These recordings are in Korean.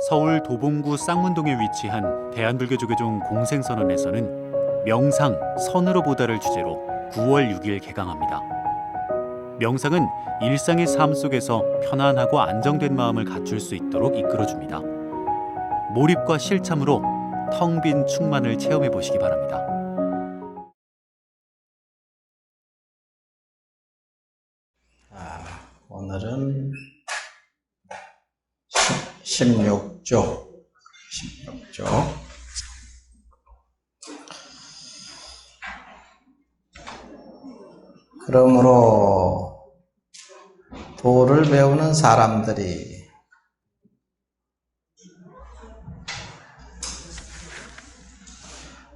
서울 도봉구 쌍문동에 위치한 대한불교조계종 공생선언에서는 명상, 선으로 보다를 주제로 9월 6일 개강합니다. 명상은 일상의 삶 속에서 편안하고 안정된 마음을 갖출 수 있도록 이끌어줍니다. 몰입과 실참으로 텅 빈 충만을 체험해 보시기 바랍니다. 오늘은 16조. 그러므로 도를 배우는 사람들이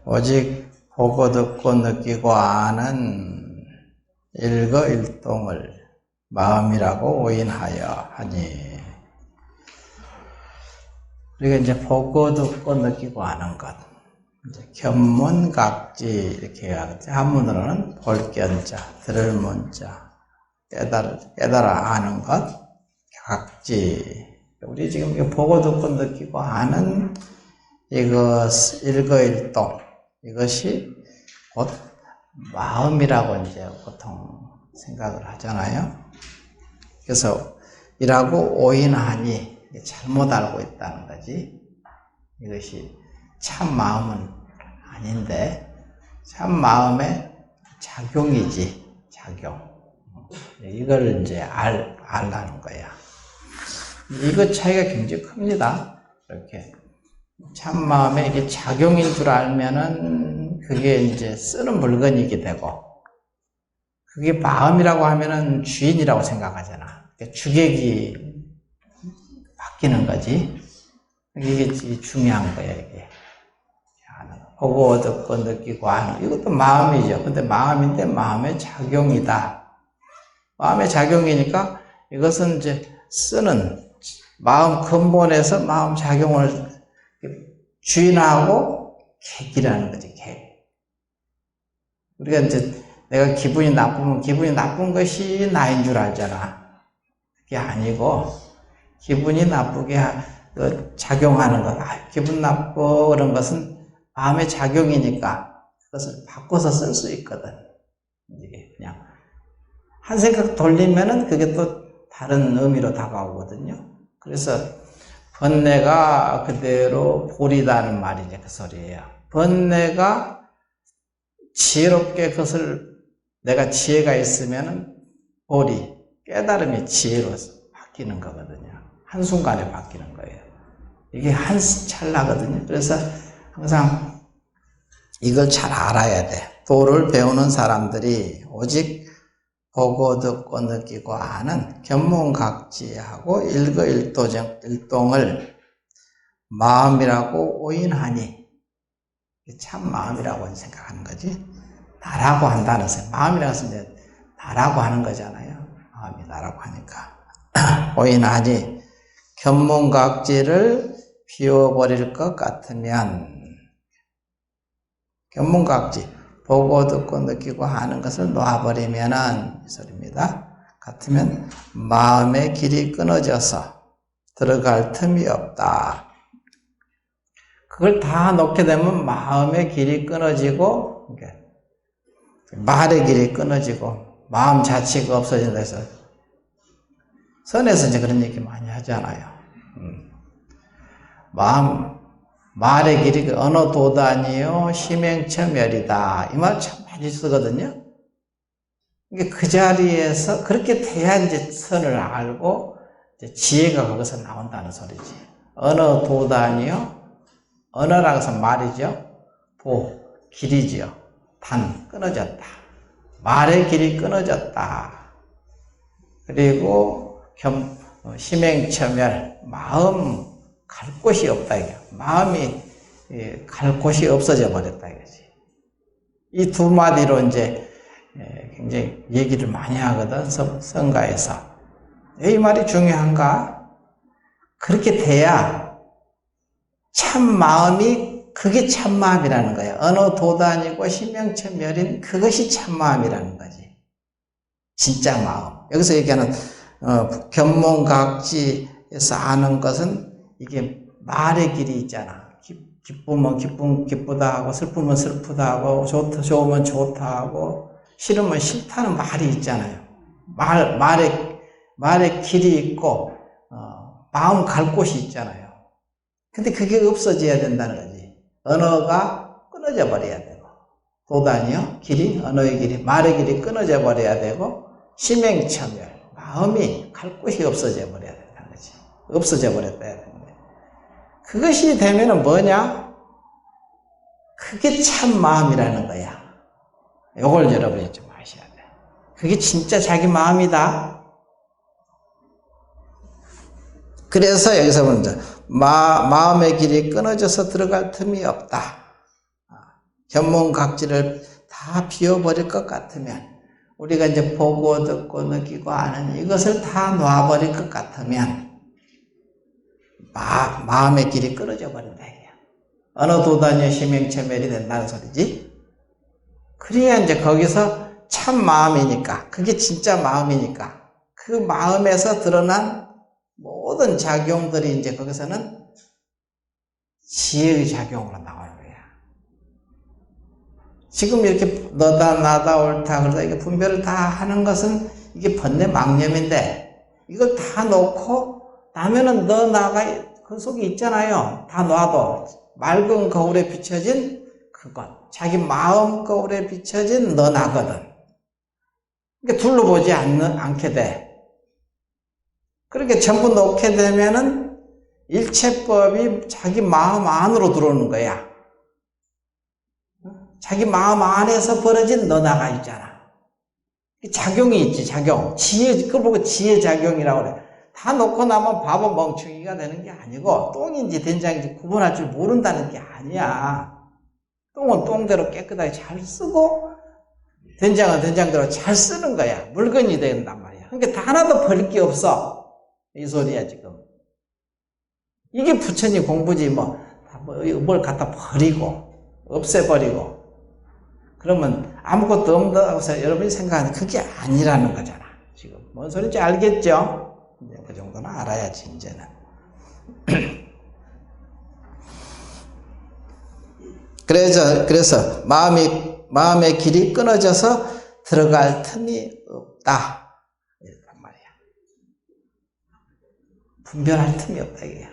오직 보고 듣고 느끼고 아는 일거일동을 마음이라고 오인하여 하니, 우리가 이제 보고 듣고 느끼고 아는 것, 이제 견문각지 이렇게 하겠죠. 한문으로는 볼견자, 들을 문자, 깨달아 아는 것, 각지. 우리 지금 보고 듣고 느끼고 아는 이것 일거일동, 이것이 곧 마음이라고 이제 보통 생각을 하잖아요. 그래서 이라고 오인하니 잘못 알고 있다는 거지. 이것이 참 마음은 아닌데 참 마음의 작용이지, 작용. 이걸 이제 알라는 거야. 이거 차이가 굉장히 큽니다. 이렇게 참 마음의 이게 작용인 줄 알면은 그게 이제 쓰는 물건이게 되고, 그게 마음이라고 하면은 주인이라고 생각하잖아. 그러니까 주객이 바뀌는 거지. 이게 중요한 거야, 이게. 보고, 듣고, 느끼고 하는. 이것도 마음이죠. 근데 마음인데 마음의 작용이다. 마음의 작용이니까 이것은 이제 쓰는 마음 근본에서 마음 작용을 주인하고 객이라는 거지, 객. 우리가 이제 내가 기분이 나쁘면 기분이 나쁜 것이 나인 줄 알잖아. 그게 아니고, 기분이 나쁘게 작용하는 것, 기분 나쁘 그런 것은 마음의 작용이니까 그것을 바꿔서 쓸 수 있거든. 이게 그냥 한 생각 돌리면은 그게 또 다른 의미로 다가오거든요. 그래서 번뇌가 그대로 보리다는 말이 이제 그 소리예요. 번뇌가 지혜롭게 그것을 내가 지혜가 있으면은 보리, 깨달음이 지혜로 바뀌는 거거든요. 한순간에 바뀌는 거예요. 이게 한 찰나거든요. 그래서 항상 이걸 잘 알아야 돼. 도를 배우는 사람들이 오직 보고 듣고 느끼고 아는 견문각지하고 일거일동을 마음이라고 오인하니, 참 마음이라고 생각하는 거지. 나라고 한다는 생각. 마음이라고 해서 이제 나라고 하는 거잖아요. 마음이 나라고 하니까. 오인하니 견문각지를 비워버릴 것 같으면, 견문각지, 보고 듣고 느끼고 하는 것을 놓아버리면은, 이 소리입니다. 같으면 마음의 길이 끊어져서 들어갈 틈이 없다. 그걸 다 놓게 되면 마음의 길이 끊어지고, 말의 길이 끊어지고, 마음 자체가 없어진다 해서, 선에서 이제 그런 얘기 많이 하잖아요. 말의 길이 어느 도단이요 심행처멸이다. 이 말 참 많이 쓰거든요. 그 자리에서 그렇게 돼야 이제 선을 알고 이제 지혜가 거기서 나온다는 소리지. 어느 도단이요, 언어라고 해서 말이죠. 길이죠. 단, 끊어졌다. 말의 길이 끊어졌다. 그리고 심행처멸, 마음 갈 곳이 없다. 이게. 마음이 갈 곳이 없어져 버렸다. 이거지. 이 두 마디로 이제 굉장히 얘기를 많이 하거든, 성가에서. 이 말이 중요한가? 그렇게 돼야 참 마음이, 그게 참 마음이라는 거예요. 어느 도단이고 심명처멸인 그것이 참 마음이라는 거지. 진짜 마음. 여기서 얘기하는 견문각지에서 아는 것은 이게 말의 길이 있잖아. 기쁘면 기쁘다 하고, 슬프면 슬프다 하고, 좋으면 좋다 하고, 싫으면 싫다는 말이 있잖아요. 말의 길이 있고, 마음 갈 곳이 있잖아요. 근데 그게 없어져야 된다는 거지. 언어가 끊어져 버려야 되고, 도단이요, 언어의 길이, 말의 길이 끊어져 버려야 되고, 심행처멸, 마음이 갈 곳이 없어져 버려야 된다는 거지. 없어져 버렸다 해야 되는데. 그것이 되면은 뭐냐? 그게 참 마음이라는 거야. 이걸 여러분이 좀 아셔야 돼. 그게 진짜 자기 마음이다. 그래서 여기서 먼저 마음의 길이 끊어져서 들어갈 틈이 없다. 견문각지를 다 비워버릴 것 같으면, 우리가 이제 보고 듣고 느끼고 아는 이것을 다 놔버릴 것 같으면 마음의 길이 끊어져 버린다. 어느 도단위의 심행체멸이 된다는 소리지. 그래야 이제 거기서 참 마음이니까, 그게 진짜 마음이니까, 그 마음에서 드러난 모든 작용들이 이제 거기서는 지혜의 작용으로 나오는 거야. 지금 이렇게 너다 나다 옳다 그러다 이게 분별을 다 하는 것은 이게 번뇌 망념인데, 이걸 다 놓고 나면은 너 나가 그 속에 있잖아요. 다 놔도 맑은 거울에 비춰진 그것, 자기 마음 거울에 비춰진 너 나거든. 그러니까 둘러보지 않게 돼. 그렇게 전부 놓게 되면은 일체법이 자기 마음 안으로 들어오는 거야. 자기 마음 안에서 벌어진 너 나가 있잖아. 작용이 있지, 작용. 그걸 보고 지혜작용이라고 그래. 다 놓고 나면 바보 멍충이가 되는 게 아니고, 똥인지 된장인지 구분할 줄 모른다는 게 아니야. 똥은 똥대로 깨끗하게 잘 쓰고, 된장은 된장대로 잘 쓰는 거야. 물건이 된단 말이야. 그러니까 하나도 버릴 게 없어. 이 소리야, 지금. 이게 부처님 공부지, 뭘 갖다 버리고, 없애버리고. 그러면 아무것도 없다고 해서 여러분이 생각하는 그게 아니라는 거잖아. 지금. 뭔 소리인지 알겠죠? 이제 그 정도는 알아야지, 이제는. 그래서 마음의 길이 끊어져서 들어갈 틈이 없다. 이랬단 말이야. 분별할 틈이 없다, 이게.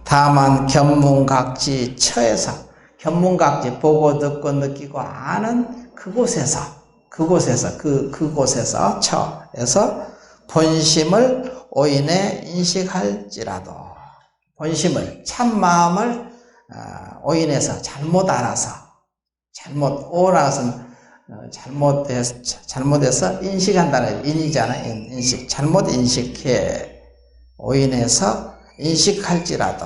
다만 견문각지 처에서, 견문각지 보고 듣고 느끼고 아는 그곳에서 처에서 본심을 오인해 인식할지라도, 본심을 참마음을 오인해서 잘못 알아서, 잘못해서 인식한다는, 인이잖아, 인식. 잘못 인식해. 오인해서 인식할지라도,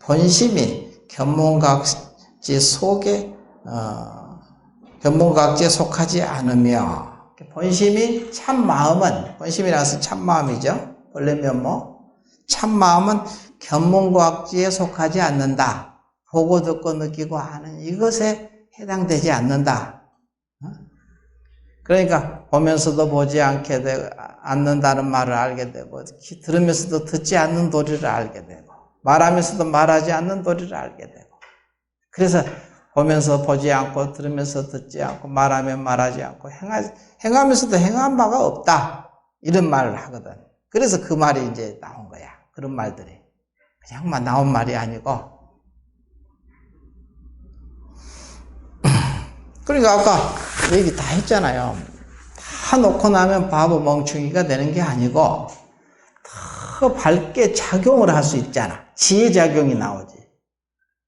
본심이 견문각지 속에, 견문각지에 속하지 않으며, 본심이 참마음은, 본심이라서 참마음이죠. 본래 면모. 참마음은 견문각지에 속하지 않는다. 보고 듣고 느끼고 하는 이것에 해당되지 않는다. 그러니까 보면서도 보지 않는다는 말을 알게 되고, 들으면서도 듣지 않는 도리를 알게 되고, 말하면서도 말하지 않는 도리를 알게 되고, 그래서 보면서 보지 않고, 들으면서 듣지 않고, 말하면 말하지 않고, 행하면서도 행한 바가 없다. 이런 말을 하거든. 그래서 그 말이 이제 나온 거야. 그런 말들이. 그냥만 나온 말이 아니고. 그러니까 아까 얘기 다 했잖아요. 다 놓고 나면 바보 멍충이가 되는 게 아니고, 더 밝게 작용을 할 수 있잖아. 지혜작용이 나오지.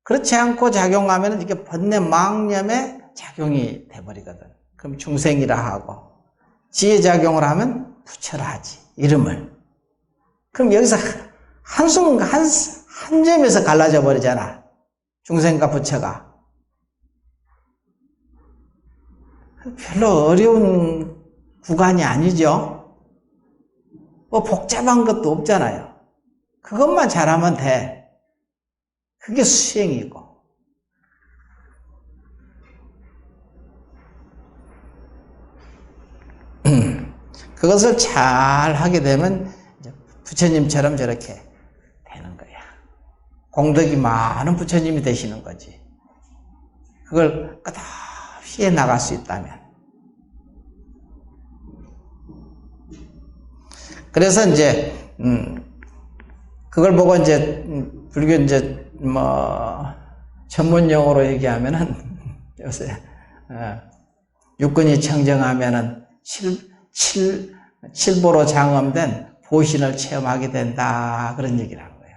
그렇지 않고 작용하면 이게 번뇌 망념의 작용이 돼버리거든. 그럼 중생이라 하고, 지혜작용을 하면 부처라 하지. 이름을. 그럼 여기서 한 점에서 갈라져 버리잖아. 중생과 부처가. 별로 어려운 구간이 아니죠. 복잡한 것도 없잖아요. 그것만 잘하면 돼. 그게 수행이고. 그것을 잘 하게 되면 부처님처럼 저렇게 되는 거야. 공덕이 많은 부처님이 되시는 거지. 그걸 끝없이 나갈 수 있다면. 그래서 이제 그걸 보고 이제 불교 이제 전문 용어로 얘기하면은 요새 육근이 청정하면은 칠보로 장엄된 보신을 체험하게 된다, 그런 얘기를 하는 거예요.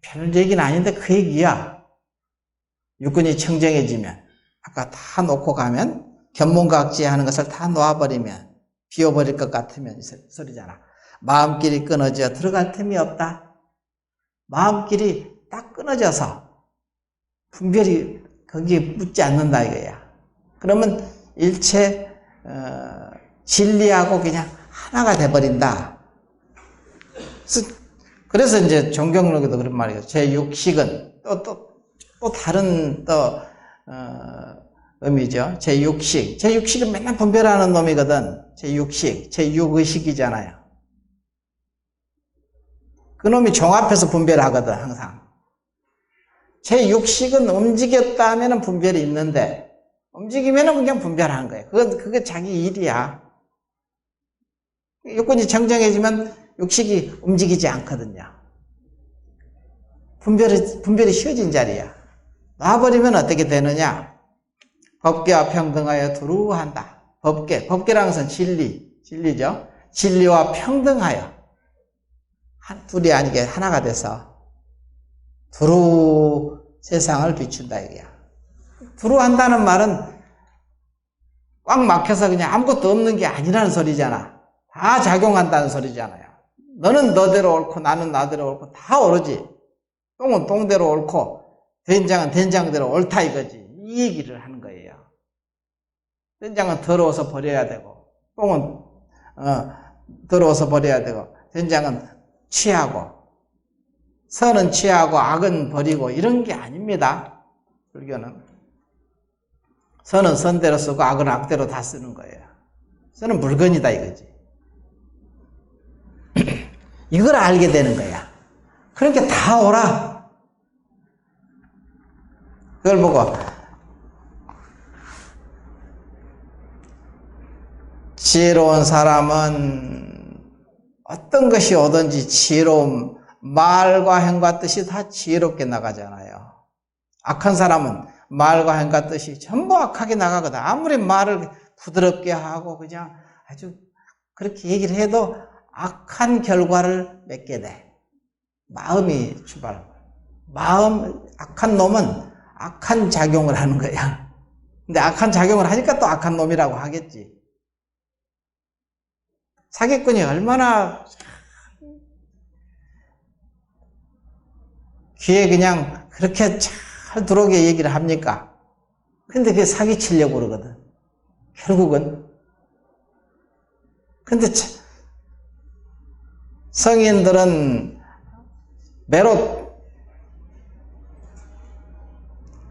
별 얘기는 아닌데 그 얘기야. 육근이 청정해지면, 아까 다 놓고 가면, 견문각지 하는 것을 다 놓아버리면 비워버릴 것 같으면 이 소리잖아. 마음길이 끊어져 들어갈 틈이 없다. 마음길이 딱 끊어져서 분별이 거기에 묻지 않는다 이거야. 그러면 일체 진리하고 그냥 하나가 돼버린다. 그래서 이제 종경록에도 그런 말이에요. 제6식은 또 다른 의미죠. 제6식은 맨날 분별하는 놈이거든. 제6식, 제6의식이잖아요. 그 놈이 종합해서 분별하거든, 항상. 제6식은 움직였다 하면 분별이 있는데, 움직이면 그냥 분별하는 거예요. 그게 자기 일이야. 육군이 정정해지면 육식이 움직이지 않거든요. 분별이 쉬워진 자리야. 놔버리면 어떻게 되느냐? 법계와 평등하여 두루 한다. 법계라는 것은 진리죠. 진리와 평등하여. 둘이 아니게 하나가 돼서 두루 세상을 비춘다 이거야. 두루 한다는 말은 꽉 막혀서 그냥 아무것도 없는 게 아니라는 소리잖아. 다 작용한다는 소리잖아요. 너는 너대로 옳고 나는 나대로 옳고 다 옳지. 똥은 똥대로 옳고 된장은 된장대로 옳다 이거지. 이 얘기를 하는 거예요. 된장은 더러워서 버려야 되고 똥은 더러워서 버려야 되고 된장은 취하고 선은 취하고 악은 버리고 이런 게 아닙니다. 불교는 선은 선대로 쓰고 악은 악대로 다 쓰는 거예요. 선은 물건이다 이거지. 이걸 알게 되는 거야. 그러니까 다 오라. 그걸 보고 지혜로운 사람은 어떤 것이 오든지 지혜로움, 말과 행과 뜻이 다 지혜롭게 나가잖아요. 악한 사람은 말과 행과 뜻이 전부 악하게 나가거든. 아무리 말을 부드럽게 하고 그냥 아주 그렇게 얘기를 해도 악한 결과를 맺게 돼. 마음이 출발하는 거야. 악한 놈은 악한 작용을 하는 거야. 근데 악한 작용을 하니까 또 악한 놈이라고 하겠지. 사기꾼이 얼마나 귀에 그냥 그렇게 잘 들어오게 얘기를 합니까? 근데 그게 사기치려고 그러거든. 결국은. 근데 성인들은 매로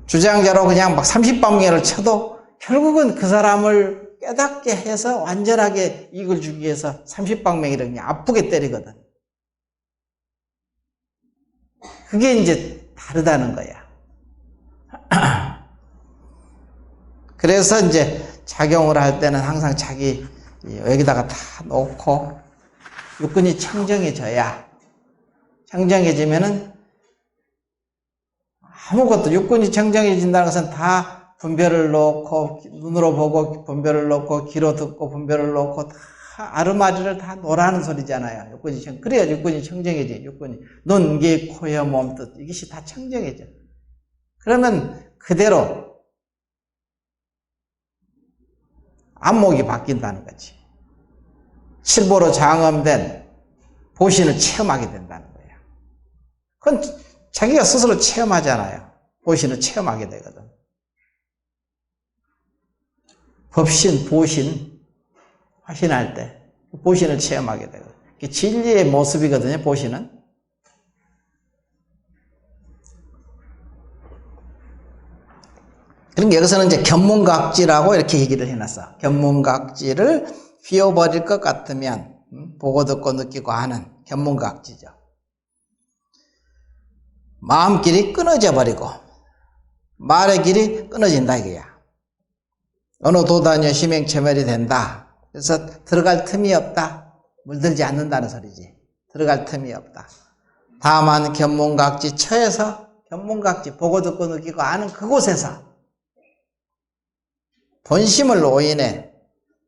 주장자로 그냥 막 30방면을 쳐도 결국은 그 사람을 깨닫게 해서 완전하게 이익을 주기 위해서 30방맹이를 그냥 아프게 때리거든. 그게 이제 다르다는 거야. 그래서 이제 작용을 할 때는 항상 자기 여기다가 다 놓고 육근이 청정해져야, 청정해지면은 아무것도, 육근이 청정해진다는 것은 다 분별을 놓고, 눈으로 보고 분별을 놓고, 귀로 듣고 분별을 놓고, 다 아르마리를 다 놓으라는 소리잖아요. 육근이 그래야 육근이 청정해져. 육근이 눈, 귀, 코, 혀, 몸, 뜻 이것이 다 청정해져. 그러면 그대로 안목이 바뀐다는 거지. 칠보로 장엄된 보신을 체험하게 된다는 거예요. 그건 자기가 스스로 체험하잖아요. 보신을 체험하게 되거든. 법신, 보신, 화신할 때 보신을 체험하게 되거든. 그게 진리의 모습이거든요, 보신은. 그러니까 여기서는 이제 견문각지라고 이렇게 얘기를 해놨어. 견문각지를 휘어버릴 것 같으면 보고 듣고 느끼고 하는 견문각지죠. 마음길이 끊어져 버리고 말의 길이 끊어진다 이거야. 어느 도단위에 심행체멸이 된다. 그래서 들어갈 틈이 없다. 물들지 않는다는 소리지. 들어갈 틈이 없다. 다만 견문각지 처에서 견문각지 보고 듣고 느끼고 아는 그곳에서 본심을 오인해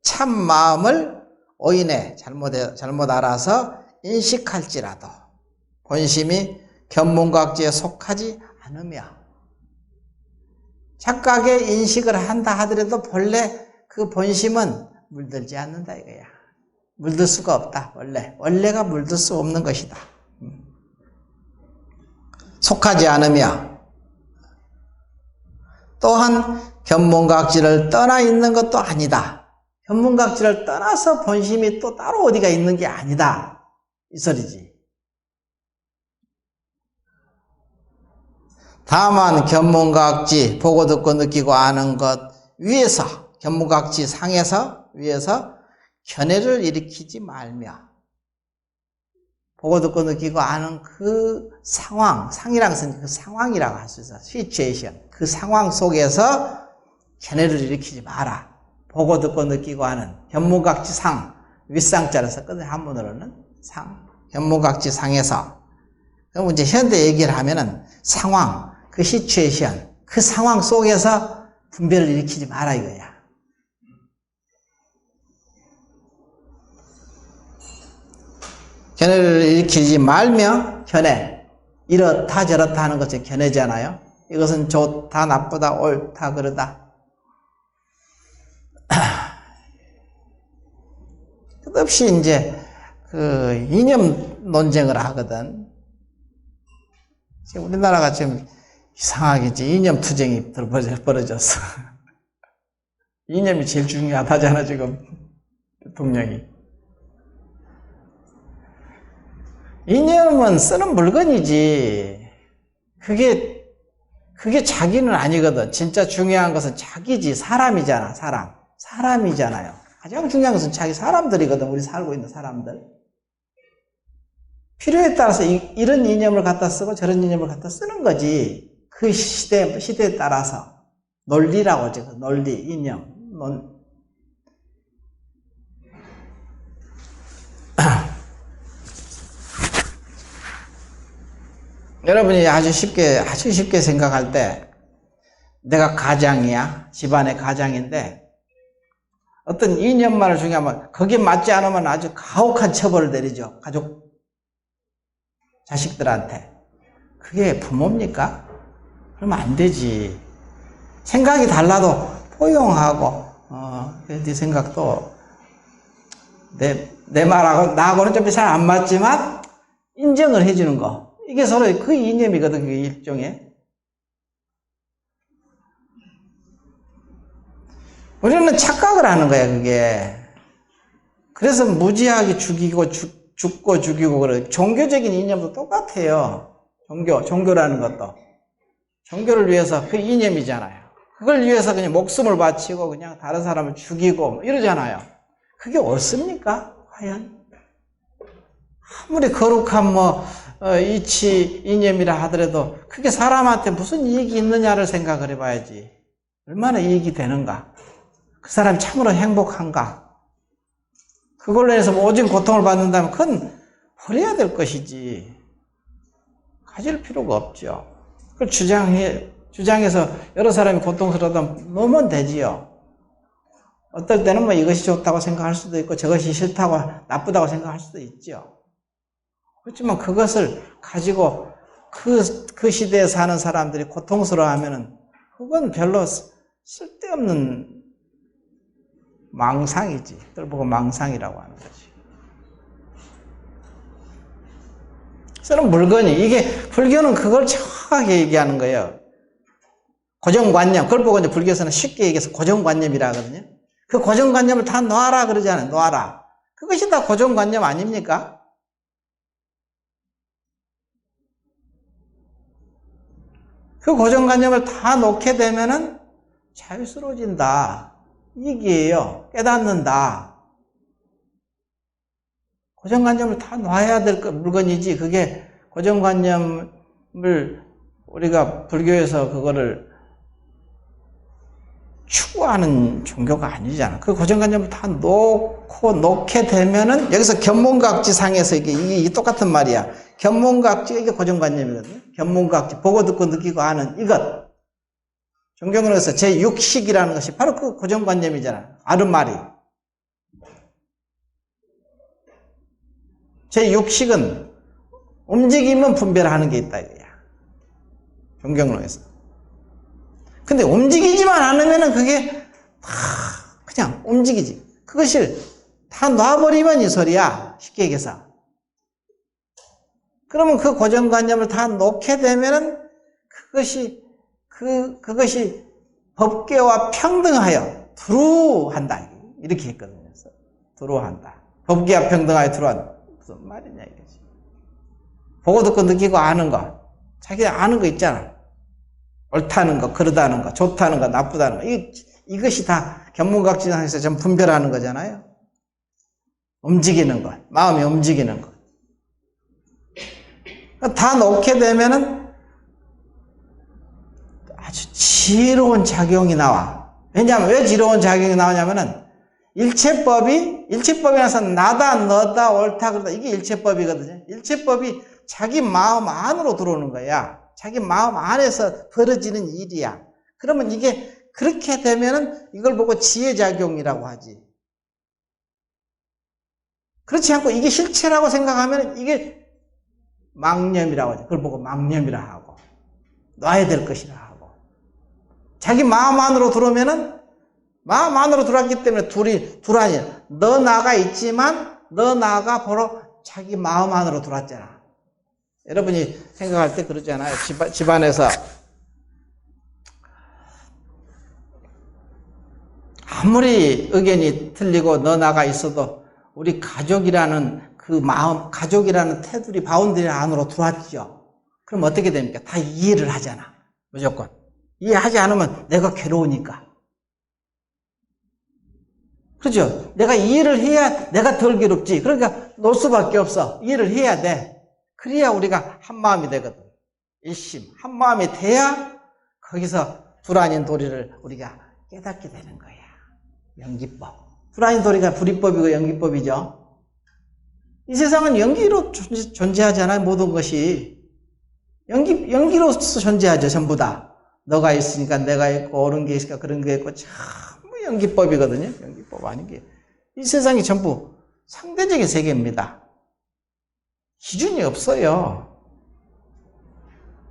참 마음을 오인해 잘못 알아서 인식할지라도 본심이 견문각지에 속하지 않으며 착각의 인식을 한다 하더라도 본래 그 본심은 물들지 않는다 이거야. 물들 수가 없다. 원래가 물들 수 없는 것이다. 속하지 않으며 또한 견문각지를 떠나 있는 것도 아니다. 견문각지를 떠나서 본심이 또 따로 어디가 있는 게 아니다. 이 소리지. 다만 견문각지 보고 듣고 느끼고 아는 것 위에서 견문각지 상에서 위에서 견해를 일으키지 말며 보고 듣고 느끼고 아는 그 상황, 상이라는 것은 그 상황이라고 할 수 있어. 시츄에이션. 그 상황 속에서 견해를 일으키지 마라. 보고 듣고 느끼고 아는 견문각지 상, 윗상자를 썼거든요. 한문으로는 상, 견문각지 상에서. 그럼 이제 현대 얘기를 하면은 상황, 그 시츄에이션, 그 상황 속에서 분별을 일으키지 마라 이거야. 견해를 일으키지 말며 견해, 이렇다 저렇다 하는 것이 견해잖아요. 이것은 좋다 나쁘다 옳다 그러다. 끝없이 이제 그 이념 논쟁을 하거든. 지금 우리나라가 지금 이상하게 이제 이념 투쟁이 벌어졌어. 이념이 제일 중요하다잖아 지금 대통령이. 이념은 쓰는 물건이지. 그게 자기는 아니거든. 진짜 중요한 것은 자기지. 사람이잖아. 사람이잖아요. 가장 중요한 것은 자기 사람들이거든. 우리 살고 있는 사람들. 필요에 따라서 이런 이념을 갖다 쓰고 저런 이념을 갖다 쓰는 거지. 그 시대에 따라서. 논리라고 하죠. 논리, 이념. 여러분이 아주 쉽게 생각할 때 내가 가장이야. 집안의 가장인데 어떤 이념만을 중요하면 거기에 맞지 않으면 아주 가혹한 처벌을 내리죠. 가족, 자식들한테. 그게 부모입니까? 그러면 안 되지. 생각이 달라도 포용하고 네 생각도 내 말하고 나하고는 좀 잘 안 맞지만 인정을 해주는 거. 이게 서로 그 이념이거든. 그게 일종의. 우리는 착각을 하는 거야 그게. 그래서 무지하게 죽고 죽이고 그래. 종교적인 이념도 똑같아요. 종교라는 것도. 종교를 위해서 그 이념이잖아요. 그걸 위해서 그냥 목숨을 바치고 그냥 다른 사람을 죽이고 이러잖아요. 그게 옳습니까? 과연? 아무리 거룩한 이치 이념이라 하더라도 그게 사람한테 무슨 이익이 있느냐를 생각을 해봐야지. 얼마나 이익이 되는가? 그 사람이 참으로 행복한가? 그걸로 해서 오직 고통을 받는다면 그건 버려야 될 것이지. 가질 필요가 없죠. 그걸 주장해서 여러 사람이 고통스러워하면 놓으면 되지요. 어떨 때는 이것이 좋다고 생각할 수도 있고 저것이 싫다고 나쁘다고 생각할 수도 있죠. 그렇지만 그것을 가지고 그 시대에 사는 사람들이 고통스러워하면은 그건 별로 쓸데없는 망상이지. 그걸 보고 망상이라고 하는 거지. 쓰는 물건이 이게 불교는 그걸 정확하게 얘기하는 거예요. 고정관념. 그걸 보고 이제 불교에서는 쉽게 얘기해서 고정관념이라 하거든요. 그 고정관념을 다 놔라 그러잖아요. 놔라. 그것이 다 고정관념 아닙니까? 그 고정관념을 다 놓게 되면은 자유스러워진다. 이기예요. 깨닫는다. 고정관념을 다 놔야 될 물건이지, 그게 고정관념을 우리가 불교에서 그거를 추구하는 종교가 아니잖아. 그 고정관념을 다 놓게 되면은, 여기서 견문각지상에서 이게 똑같은 말이야. 견문각지가 이게 고정관념이거든요. 견문각지, 보고 듣고 느끼고 하는 이것. 종교론에서 제6식이라는 것이 바로 그 고정관념이잖아. 아르말이. 제6식은 움직이면 분별하는 게 있다 이거야. 종교론에서. 근데 움직이지만 않으면은 그게 다 그냥 움직이지. 그것을 다 놔버리면 이 소리야. 쉽게 얘기해서. 그러면 그 고정관념을 다 놓게 되면은 그것이 법계와 평등하여 두루한다. 이렇게 했거든요. 두루한다. 법계와 평등하여 두루한다. 무슨 말이냐 이거지. 보고 듣고 느끼고 아는 거. 자기 아는 거 있잖아. 옳다는 거, 그러다는 거, 좋다는 거, 나쁘다는 거. 이것이 다 견문각지상에서 좀 분별하는 거잖아요. 움직이는 것, 마음이 움직이는 것. 다 놓게 되면은 아주 지혜로운 작용이 나와. 왜냐하면 왜 지혜로운 작용이 나오냐면은 일체법이라서 나다, 너다, 옳다, 그러다 이게 일체법이거든요. 일체법이 자기 마음 안으로 들어오는 거야. 자기 마음 안에서 벌어지는 일이야. 그러면 이게 그렇게 되면은 이걸 보고 지혜작용이라고 하지. 그렇지 않고 이게 실체라고 생각하면 이게 망념이라고 하지. 그걸 보고 망념이라 하고 놔야 될 것이라 하고. 자기 마음 안으로 들어오면은 마음 안으로 들어왔기 때문에 둘아니 너 나가 있지만 너 나가 보러 자기 마음 안으로 들어왔잖아. 여러분이 생각할 때 그러잖아요. 집안에서 아무리 의견이 틀리고 너 나가 있어도 우리 가족이라는 그 마음, 가족이라는 테두리, 바운드리 안으로 들어왔죠. 그럼 어떻게 됩니까? 다 이해를 하잖아. 무조건. 이해하지 않으면 내가 괴로우니까. 그렇죠? 내가 이해를 해야 내가 덜 괴롭지. 그러니까 놓을 수밖에 없어. 이해를 해야 돼. 그래야 우리가 한 마음이 되거든. 일심, 한 마음이 돼야 거기서 둘 아닌 도리를 우리가 깨닫게 되는 거야. 연기법. 둘 아닌 도리가 불이법이고 연기법이죠. 이 세상은 연기로 존재하잖아요. 모든 것이. 연기로서 존재하죠. 전부 다. 너가 있으니까 내가 있고 옳은 게 있으니까 그런 게 있고 전부 연기법이거든요. 연기법 아닌 게. 이 세상이 전부 상대적인 세계입니다. 기준이 없어요.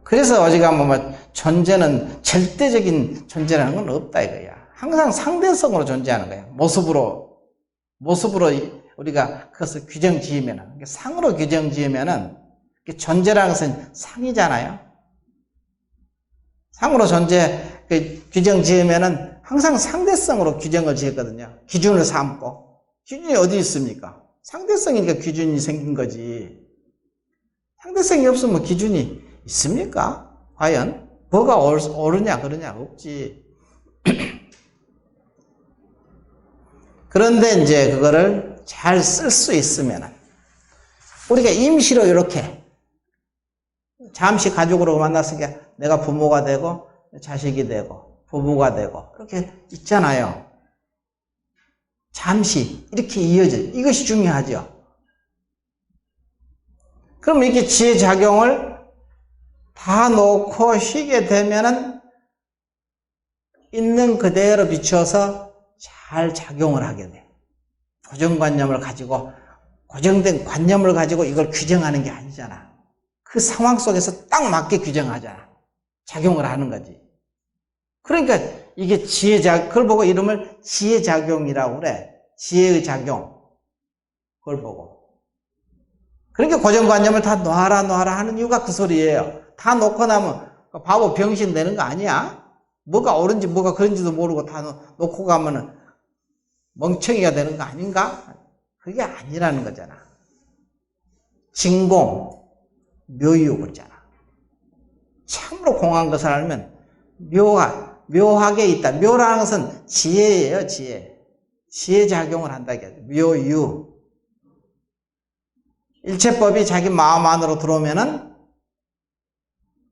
그래서 어지간하면 존재는 절대적인 존재라는 건 없다 이거야. 항상 상대성으로 존재하는 거야. 모습으로 우리가 그것을 규정 지으면은, 상으로 규정 지으면은 존재라는 것은 상이잖아요. 상으로 규정 지으면은 항상 상대성으로 규정을 지었거든요. 기준을 삼고. 기준이 어디 있습니까? 상대성이니까 기준이 생긴 거지. 상대성이 없으면 기준이 있습니까? 과연? 뭐가 옳으냐 그러냐 없지. 그런데 이제 그거를 잘 쓸 수 있으면 우리가 임시로 이렇게 잠시 가족으로 만났으니까 내가 부모가 되고 자식이 되고 부부가 되고 그렇게 있잖아요. 잠시 이렇게 이어져. 이것이 중요하죠. 그럼 이렇게 지혜작용을 다 놓고 쉬게 되면은 있는 그대로 비춰서 잘 작용을 하게 돼. 고정관념을 가지고, 고정된 관념을 가지고 이걸 규정하는 게 아니잖아. 그 상황 속에서 딱 맞게 규정하잖아. 작용을 하는 거지. 그러니까 이게 그걸 보고 이름을 지혜작용이라고 그래. 지혜의 작용. 그걸 보고. 그러니까 고정관념을 다 놔라 하는 이유가 그 소리예요. 다 놓고 나면 바보 병신 되는 거 아니야? 뭐가 옳은지 뭐가 그런지도 모르고 다 놓고 가면은 멍청이가 되는 거 아닌가? 그게 아니라는 거잖아. 진공, 묘유 그러잖아. 참으로 공한 것을 알면 묘하게 있다. 묘라는 것은 지혜예요, 지혜. 지혜 작용을 한다. 묘유. 일체법이 자기 마음 안으로 들어오면은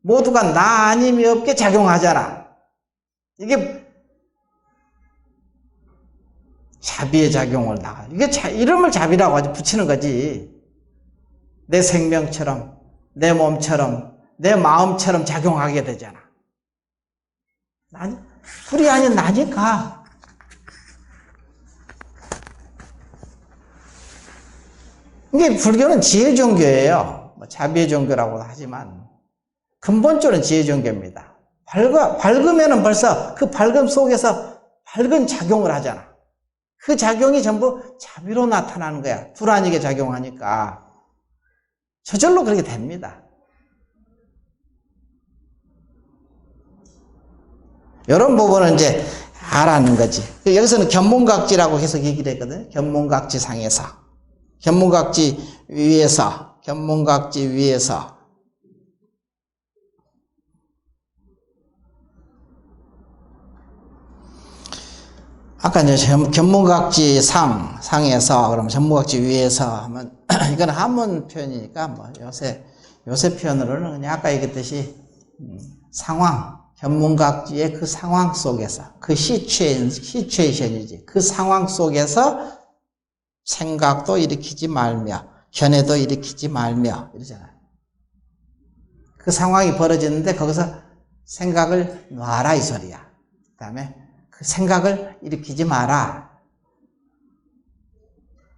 모두가 나 아님이 없게 작용하잖아. 이게 자비의 작용을 나가. 이게 이름을 자비라고 하지, 붙이는 거지. 내 생명처럼, 내 몸처럼, 내 마음처럼 작용하게 되잖아. 둘이 아닌 나니까. 이게 불교는 지혜 종교예요. 자비의 종교라고도 하지만 근본적으로는 지혜 종교입니다. 밝으면은 벌써 그 밝음 속에서 밝은 작용을 하잖아. 그 작용이 전부 자비로 나타나는 거야. 둘 아니게 작용하니까. 저절로 그렇게 됩니다. 이런 부분은 이제 알아는 거지. 여기서는 견문각지라고 계속 얘기를 했거든. 견문각지 상에서. 견문각지 위에서. 견문각지 위에서. 아까 이제 견문각지 상에서, 그러면 견문각지 위에서 하면, 이건 한문 표현이니까, 뭐, 요새 표현으로는 그냥 아까 얘기했듯이, 상황, 견문각지의 그 상황 속에서, 그 시츄에이션이지. 그 상황 속에서 생각도 일으키지 말며, 견해도 일으키지 말며, 이러잖아요. 그 상황이 벌어지는데, 거기서 생각을 놔라, 이 소리야. 그 다음에, 그 생각을 일으키지 마라.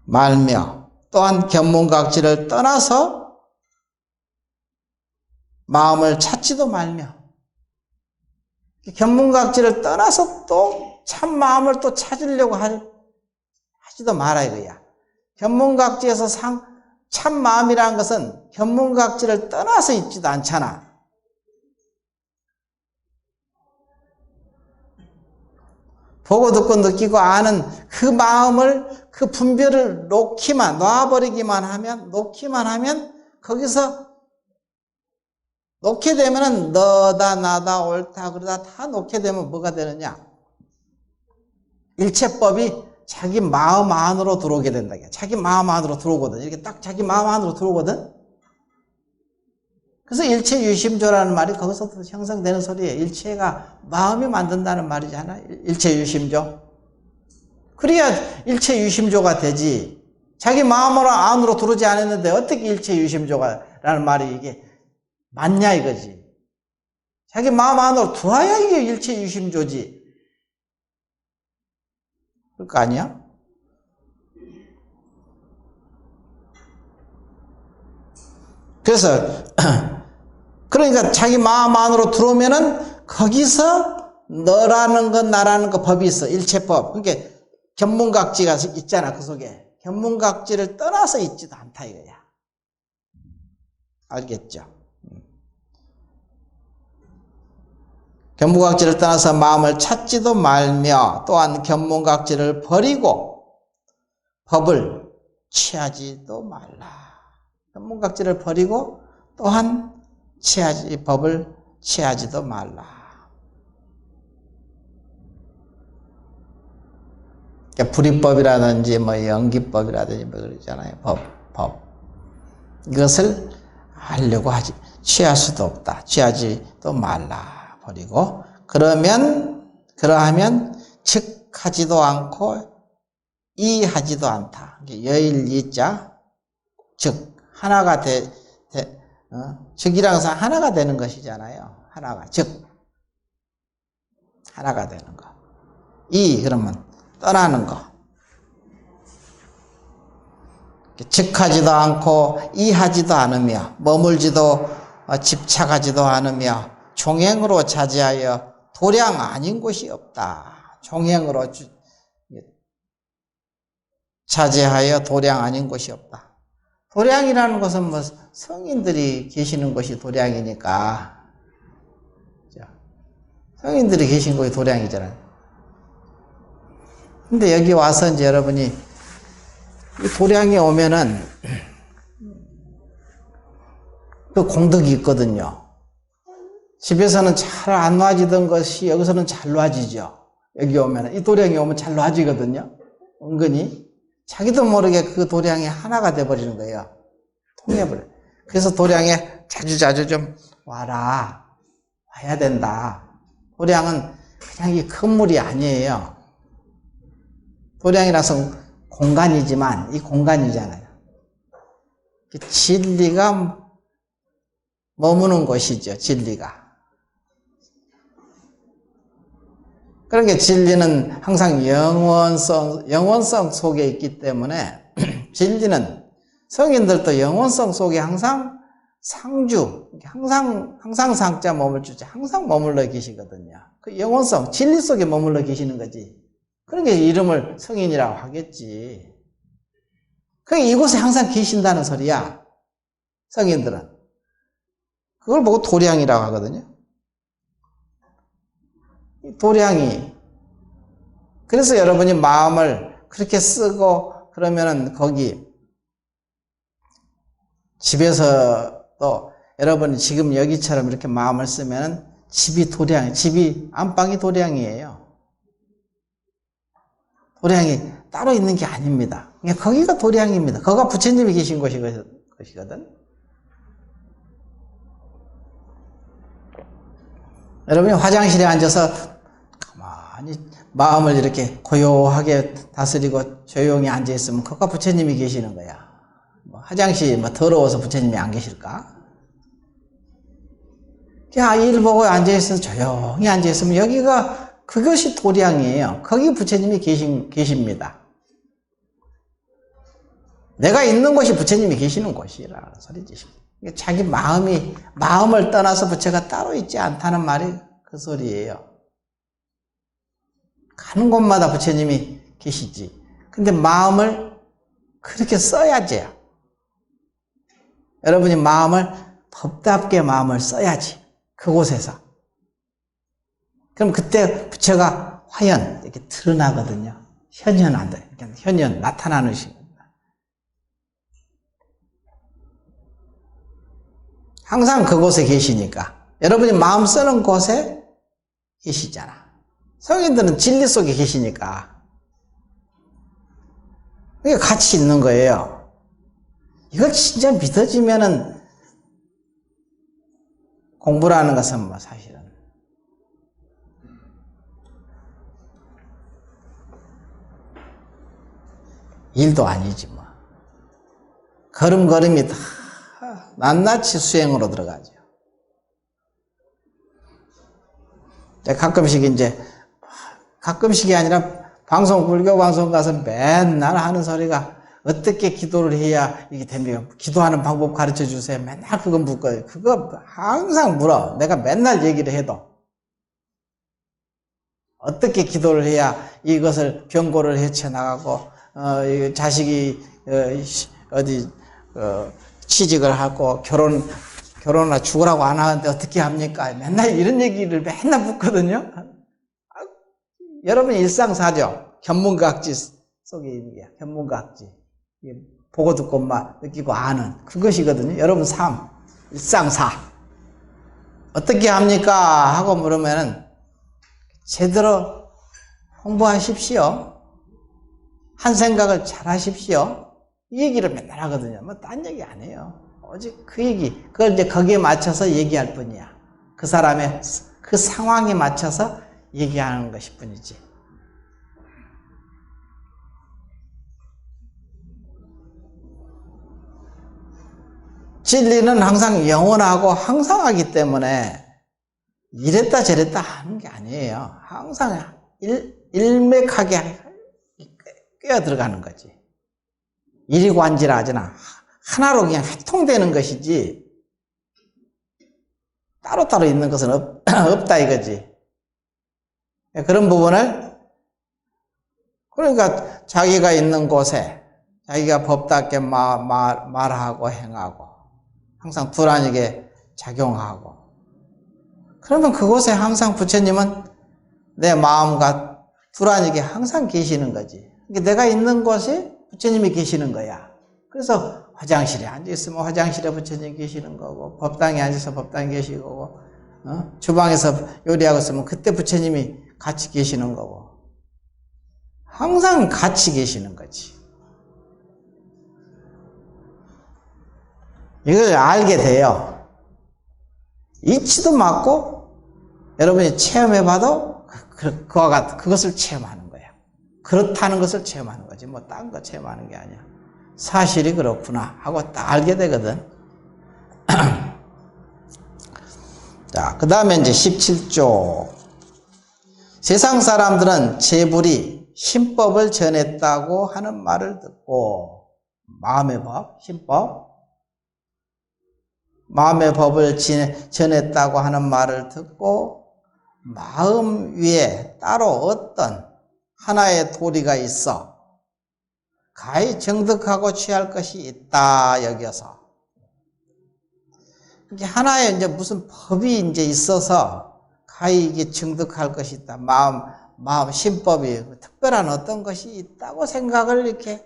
말며 또한 견문각지를 떠나서 마음을 찾지도 말며 견문각지를 떠나서 또 참 마음을 또 찾으려고 하지도 마라 이거야. 견문각지에서 참 마음이라는 것은 견문각지를 떠나서 있지도 않잖아. 보고 듣고 느끼고 아는 그 마음을, 그 분별을 놔버리기만 하면, 거기서 놓게 되면은 너다, 나다, 옳다, 그러다 다 놓게 되면 뭐가 되느냐? 일체법이 자기 마음 안으로 들어오게 된다. 자기 마음 안으로 들어오거든. 이렇게 딱 자기 마음 안으로 들어오거든. 그래서 일체유심조라는 말이 거기서부터 형성되는 소리예요. 일체가 마음이 만든다는 말이잖아. 일체유심조. 그래야 일체유심조가 되지. 자기 마음으로 안으로 들어오지 않았는데 어떻게 일체유심조가라는 말이 이게 맞냐 이거지. 자기 마음 안으로 들어와야 이게 일체유심조지. 그럴 거 아니야? 그래서 그러니까 자기 마음 안으로 들어오면은 거기서 너라는 것 나라는 것 법이 있어. 일체법. 그러니까 견문각지가 있잖아. 그 속에. 견문각지를 떠나서 있지도 않다 이거야. 알겠죠? 견문각지를 떠나서 마음을 찾지도 말며 또한 견문각지를 버리고 법을 취하지도 말라. 견문각지를 버리고 또한 법을 취하지도 말라. 그러니까 불이법이라든지 뭐 연기법이라든지 뭐 그러잖아요. 법. 이것을 하려고 취할 수도 없다. 취하지도 말라. 버리고 그러하면 즉 하지도 않고 이하지도 않다. 여일이자 즉 하나가 즉이라는 것은 하나가 되는 것이잖아요. 하나가 되는 거. 그러면 떠나는 거. 즉하지도 않고 이하지도 않으며 머물지도 집착하지도 않으며 종행으로 자제하여 도량 아닌 곳이 없다. 종행으로 자제하여 도량 아닌 곳이 없다. 도량이라는 것은 뭐 성인들이 계시는 곳이 도량이니까. 성인들이 계신 곳이 도량이잖아요. 근데 여기 와서 이제 여러분이 이 도량에 오면은 그 공덕이 있거든요. 집에서는 잘 안 놔지던 것이 여기서는 잘 놔지죠. 여기 오면은 이 도량에 오면 잘 놔지거든요. 은근히 자기도 모르게 그 도량이 하나가 돼버리는 거예요. 통해버려. 그래서 도량에 자주자주 좀 와라. 와야 된다. 도량은 그냥 이 건물이 아니에요. 도량이라서 공간이지만 이 공간이잖아요. 진리가 머무는 곳이죠. 진리가. 그러니까 진리는 항상 영원성 속에 있기 때문에 진리는 성인들도 영원성 속에 항상 상주, 항상 상자 머물주지, 항상 머물러 계시거든요. 그 영원성, 진리 속에 머물러 계시는 거지. 그러니까 이름을 성인이라고 하겠지. 그러니까 이곳에 항상 계신다는 소리야. 성인들은. 그걸 보고 도량이라고 하거든요. 도량이. 그래서 여러분이 마음을 그렇게 쓰고 그러면은 거기 집에서도 여러분이 지금 여기처럼 이렇게 마음을 쓰면은 집이 안방이 도량이에요. 도량이 따로 있는 게 아닙니다. 그냥 거기가 도량입니다. 거기가 부처님이 계신 곳이거든. 여러분이 화장실에 앉아서 가만히 마음을 이렇게 고요하게 다스리고 조용히 앉아있으면 거기가 부처님이 계시는 거야. 화장실 더러워서 부처님이 안 계실까? 그냥 일 보고 앉아있으면 조용히 앉아있으면 여기가 그것이 도량이에요. 거기 부처님이 계십니다. 내가 있는 곳이 부처님이 계시는 곳이라는 소리지. 자기 마음을 떠나서 부처가 따로 있지 않다는 말이 그 소리예요. 가는 곳마다 부처님이 계시지. 근데 마음을 그렇게 써야지. 여러분이 법답게 마음을 써야지. 그곳에서. 그럼 그때 부처가 화연, 이렇게 드러나거든요. 현현한다. 현현, 나타나는 시간. 항상 그곳에 계시니까. 여러분이 마음 쓰는 곳에 계시잖아. 성인들은 진리 속에 계시니까. 그게 같이 있는 거예요. 이걸 진짜 믿어지면은 공부라는 것은 사실은 일도 아니지 뭐. 걸음걸음이 다 낱낱이 수행으로 들어가죠. 가끔씩이 아니라 불교 방송 가서 맨날 하는 소리가 어떻게 기도를 해야 이게 됩니까? 기도하는 방법 가르쳐 주세요. 맨날 그거 묻거든요. 그거 항상 물어. 내가 맨날 얘기를 해도. 어떻게 기도를 해야 이것을 병고를 헤쳐나가고, 자식이, 취직을 하고, 결혼을 죽으라고 안 하는데 어떻게 합니까? 맨날 이런 얘기를 맨날 묻거든요. 여러분 일상사죠. 견문각지 속에 있는 게 견문각지. 보고 듣고만 느끼고 아는 그것이거든요. 여러분 삶, 일상사. 어떻게 합니까? 하고 물으면은 제대로 공부하십시오. 한 생각을 잘 하십시오. 이 얘기를 맨날 하거든요. 딴 얘기 안 해요. 오직 그 얘기. 그걸 이제 거기에 맞춰서 얘기할 뿐이야. 그 사람의 그 상황에 맞춰서 얘기하는 것일 뿐이지. 진리는 항상 영원하고 항상하기 때문에 이랬다 저랬다 하는 게 아니에요. 항상 일맥하게 꿰어 들어가는 거지. 이리관지라 하잖아. 하나로 그냥 해통되는 것이지 따로따로 있는 것은 없다 이거지. 그런 부분을 그러니까 자기가 있는 곳에 자기가 법답게 말하고 행하고 항상 불안하게 작용하고 그러면 그곳에 항상 부처님은 내 마음과 불안하게 항상 계시는 거지. 내가 있는 곳에 부처님이 계시는 거야. 그래서 화장실에 앉아있으면 화장실에 부처님 계시는 거고 법당에 앉아서 법당에 계시는 거고 주방에서 요리하고 있으면 그때 부처님이 같이 계시는 거고 항상 같이 계시는 거지. 이걸 알게 돼요. 이치도 맞고 여러분이 체험해봐도 그와 같은 그것을 체험하는 거예요. 그렇다는 것을 체험하는 거지 뭐 딴 거 체험하는 게 아니야. 사실이 그렇구나 하고 딱 알게 되거든. 자, 그 다음에 이제 17조. 세상 사람들은 재불이 신법을 전했다고 하는 말을 듣고, 마음의 법, 신법, 마음의 법을 전했다고 하는 말을 듣고 마음 위에 따로 어떤 하나의 도리가 있어 가히 정득하고 취할 것이 있다 여겨서, 이게 하나의 이제 무슨 법이 이제 있어서 가히 이게 정득할 것이 있다. 마음 신법이 특별한 어떤 것이 있다고 생각을 이렇게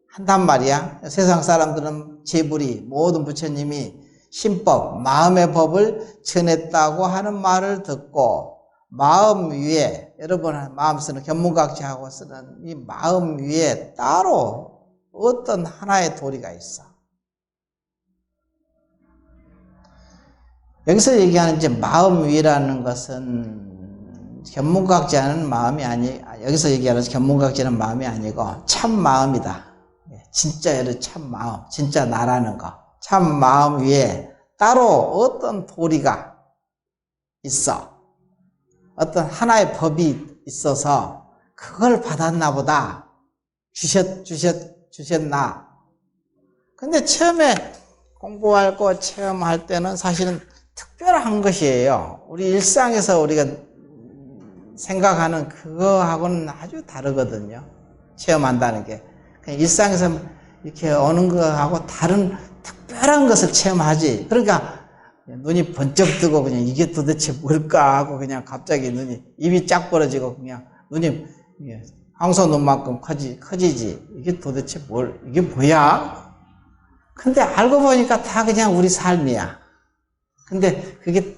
한단 말이야. 세상 사람들은 재불이 모든 부처님이 신법, 마음의 법을 전했다고 하는 말을 듣고 마음 위에, 여러분 마음 쓰는 견문각지하고 쓰는 이 마음 위에 따로 어떤 하나의 도리가 있어. 여기서 얘기하는 이제 마음 위라는 것은 견문각지하는 마음이 여기서 얘기하는 견문각지하는 마음이 아니고 참 마음이다. 진짜의 참 마음, 진짜 나라는 거. 참 마음 위에 따로 어떤 도리가 있어. 어떤 하나의 법이 있어서 그걸 받았나 보다. 주셨나. 근데 처음에 공부할 거 체험할 때는 사실은 특별한 것이에요. 우리 일상에서 우리가 생각하는 그거하고는 아주 다르거든요. 체험한다는 게. 그냥 일상에서 이렇게 오는 거하고 다른 특별한 것을 체험하지. 그러니까 눈이 번쩍 뜨고 그냥 이게 도대체 뭘까 하고 그냥 갑자기 입이 쫙 벌어지고 그냥 눈이 황소 눈만큼 커지지. 이게 도대체 이게 뭐야? 근데 알고 보니까 다 그냥 우리 삶이야. 근데 그게,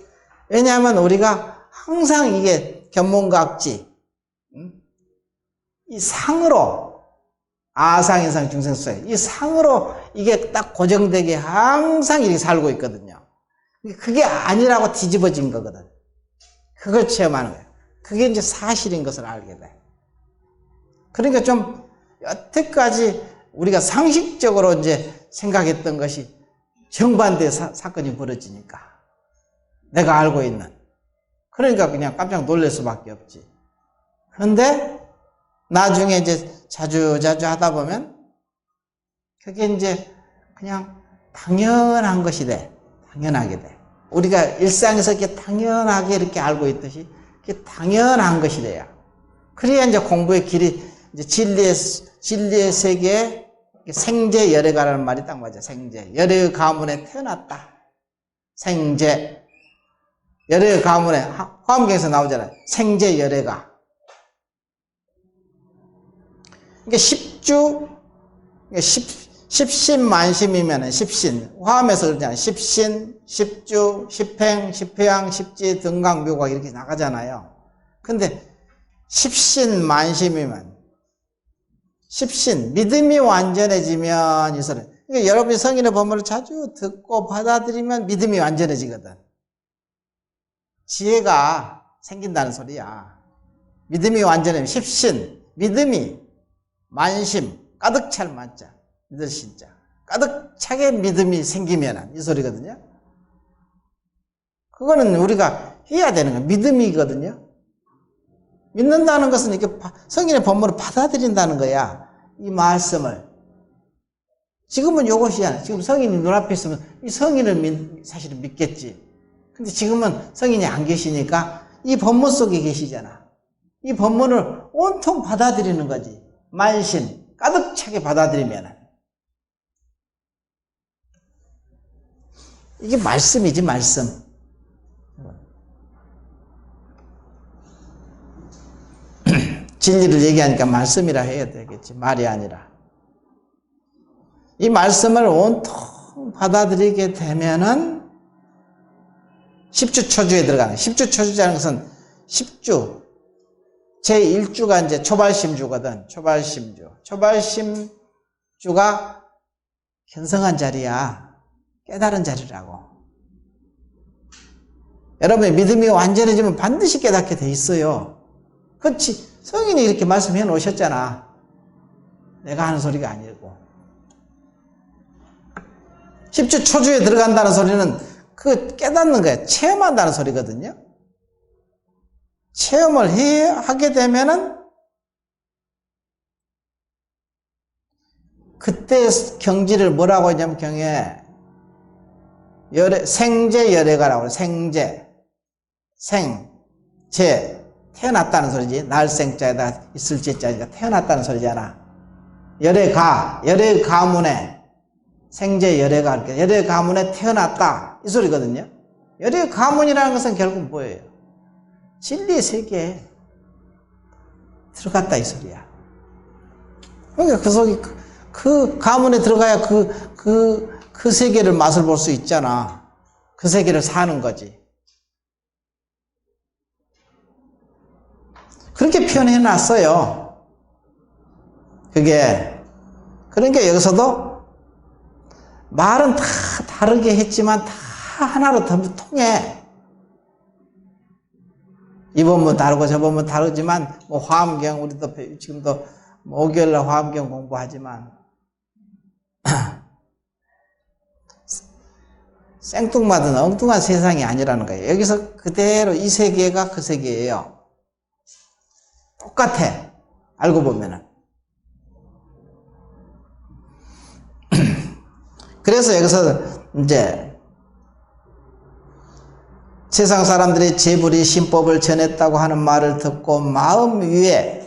왜냐하면 우리가 항상 이게 견문각지, 이 상으로, 아상인상 중생수에, 이 상으로 이게 딱 고정되게 항상 이렇게 살고 있거든요. 그게 아니라고 뒤집어진 거거든. 그걸 체험하는 거예요. 그게 이제 사실인 것을 알게 돼. 그러니까 좀, 여태까지 우리가 상식적으로 이제 생각했던 것이 정반대의 사건이 벌어지니까. 내가 알고 있는. 그러니까 그냥 깜짝 놀랄 수밖에 없지. 그런데 나중에 이제 자주 하다 보면 그게 이제 그냥 당연한 것이 돼. 당연하게 돼. 우리가 일상에서 이렇게 당연하게 이렇게 알고 있듯이 그게 당연한 것이 돼요. 그래야 이제 공부의 길이 이제 진리의 세계에 생제 열애가라는 말이 딱 맞아. 생제. 열애의 가문에 태어났다. 생제. 열애의 가문에 화엄경에서 나오잖아요. 생제 열애가. 이게 십신만심이면은 십신. 화엄에서 그러잖아요. 십신, 십주, 십행, 십회양, 십지, 등강, 묘각 이렇게 나가잖아요. 근데 십신만심이면 십신, 믿음이 완전해지면 이 소리. 그러니까 여러분이 성인의 법문을 자주 듣고 받아들이면 믿음이 완전해지거든. 지혜가 생긴다는 소리야. 믿음이 완전해지면 십신, 믿음이 만심, 가득 찰 만자, 믿을 신자. 가득 차게 믿음이 생기면 이 소리거든요. 그거는 우리가 해야 되는 거야. 믿음이거든요. 믿는다는 것은 이렇게 성인의 법문을 받아들인다는 거야. 이 말씀을. 지금은 요것이야. 지금 성인이 눈앞에 있으면 이 성인을 사실은 믿겠지. 근데 지금은 성인이 안 계시니까 이 법문 속에 계시잖아. 이 법문을 온통 받아들이는 거지. 만신, 가득 차게 받아들이면. 이게 말씀이지, 말씀. 진리를 얘기하니까 말씀이라 해야 되겠지. 말이 아니라. 이 말씀을 온통 받아들이게 되면은 10주 초주에 들어가는. 10주 초주라는 것은 10주. 제1주가 이제 초발심주거든. 초발심주. 초발심주가 견성한 자리야. 깨달은 자리라고. 여러분의 믿음이 완전해지면 반드시 깨닫게 돼 있어요. 그렇지. 성인이 이렇게 말씀해 놓으셨잖아. 내가 하는 소리가 아니고. 10주 초주에 들어간다는 소리는 그 깨닫는 거예요. 체험한다는 소리거든요. 체험을 하게 되면은 그때 경지를 뭐라고 하냐면 경에 생제 열애가라고 해요. 생제. 제. 태어났다는 소리지. 날생자에다 있을 제자니까 태어났다는 소리잖아. 열애 가문에 생제 열애가 열애 가문에 태어났다 이 소리거든요. 열애 가문이라는 것은 결국 뭐예요? 진리의 세계에 들어갔다 이 소리야. 그러니까 그 속에 그 가문에 들어가야 그 세계를 맛을 볼 수 있잖아. 그 세계를 사는 거지. 그렇게 표현해 놨어요. 그게 그러니까 여기서도 말은 다 다르게 했지만 다 하나로 통해. 이 본문 다르고 저 본문 다르지만 뭐 화엄경 우리도 지금도 5개월날 화엄경 공부하지만 생뚱맞은 엉뚱한 세상이 아니라는 거예요. 여기서 그대로 이 세계가 그 세계예요. 똑같아. 알고 보면은. 그래서 여기서 이제 세상 사람들이 재불이 신법을 전했다고 하는 말을 듣고 마음 위에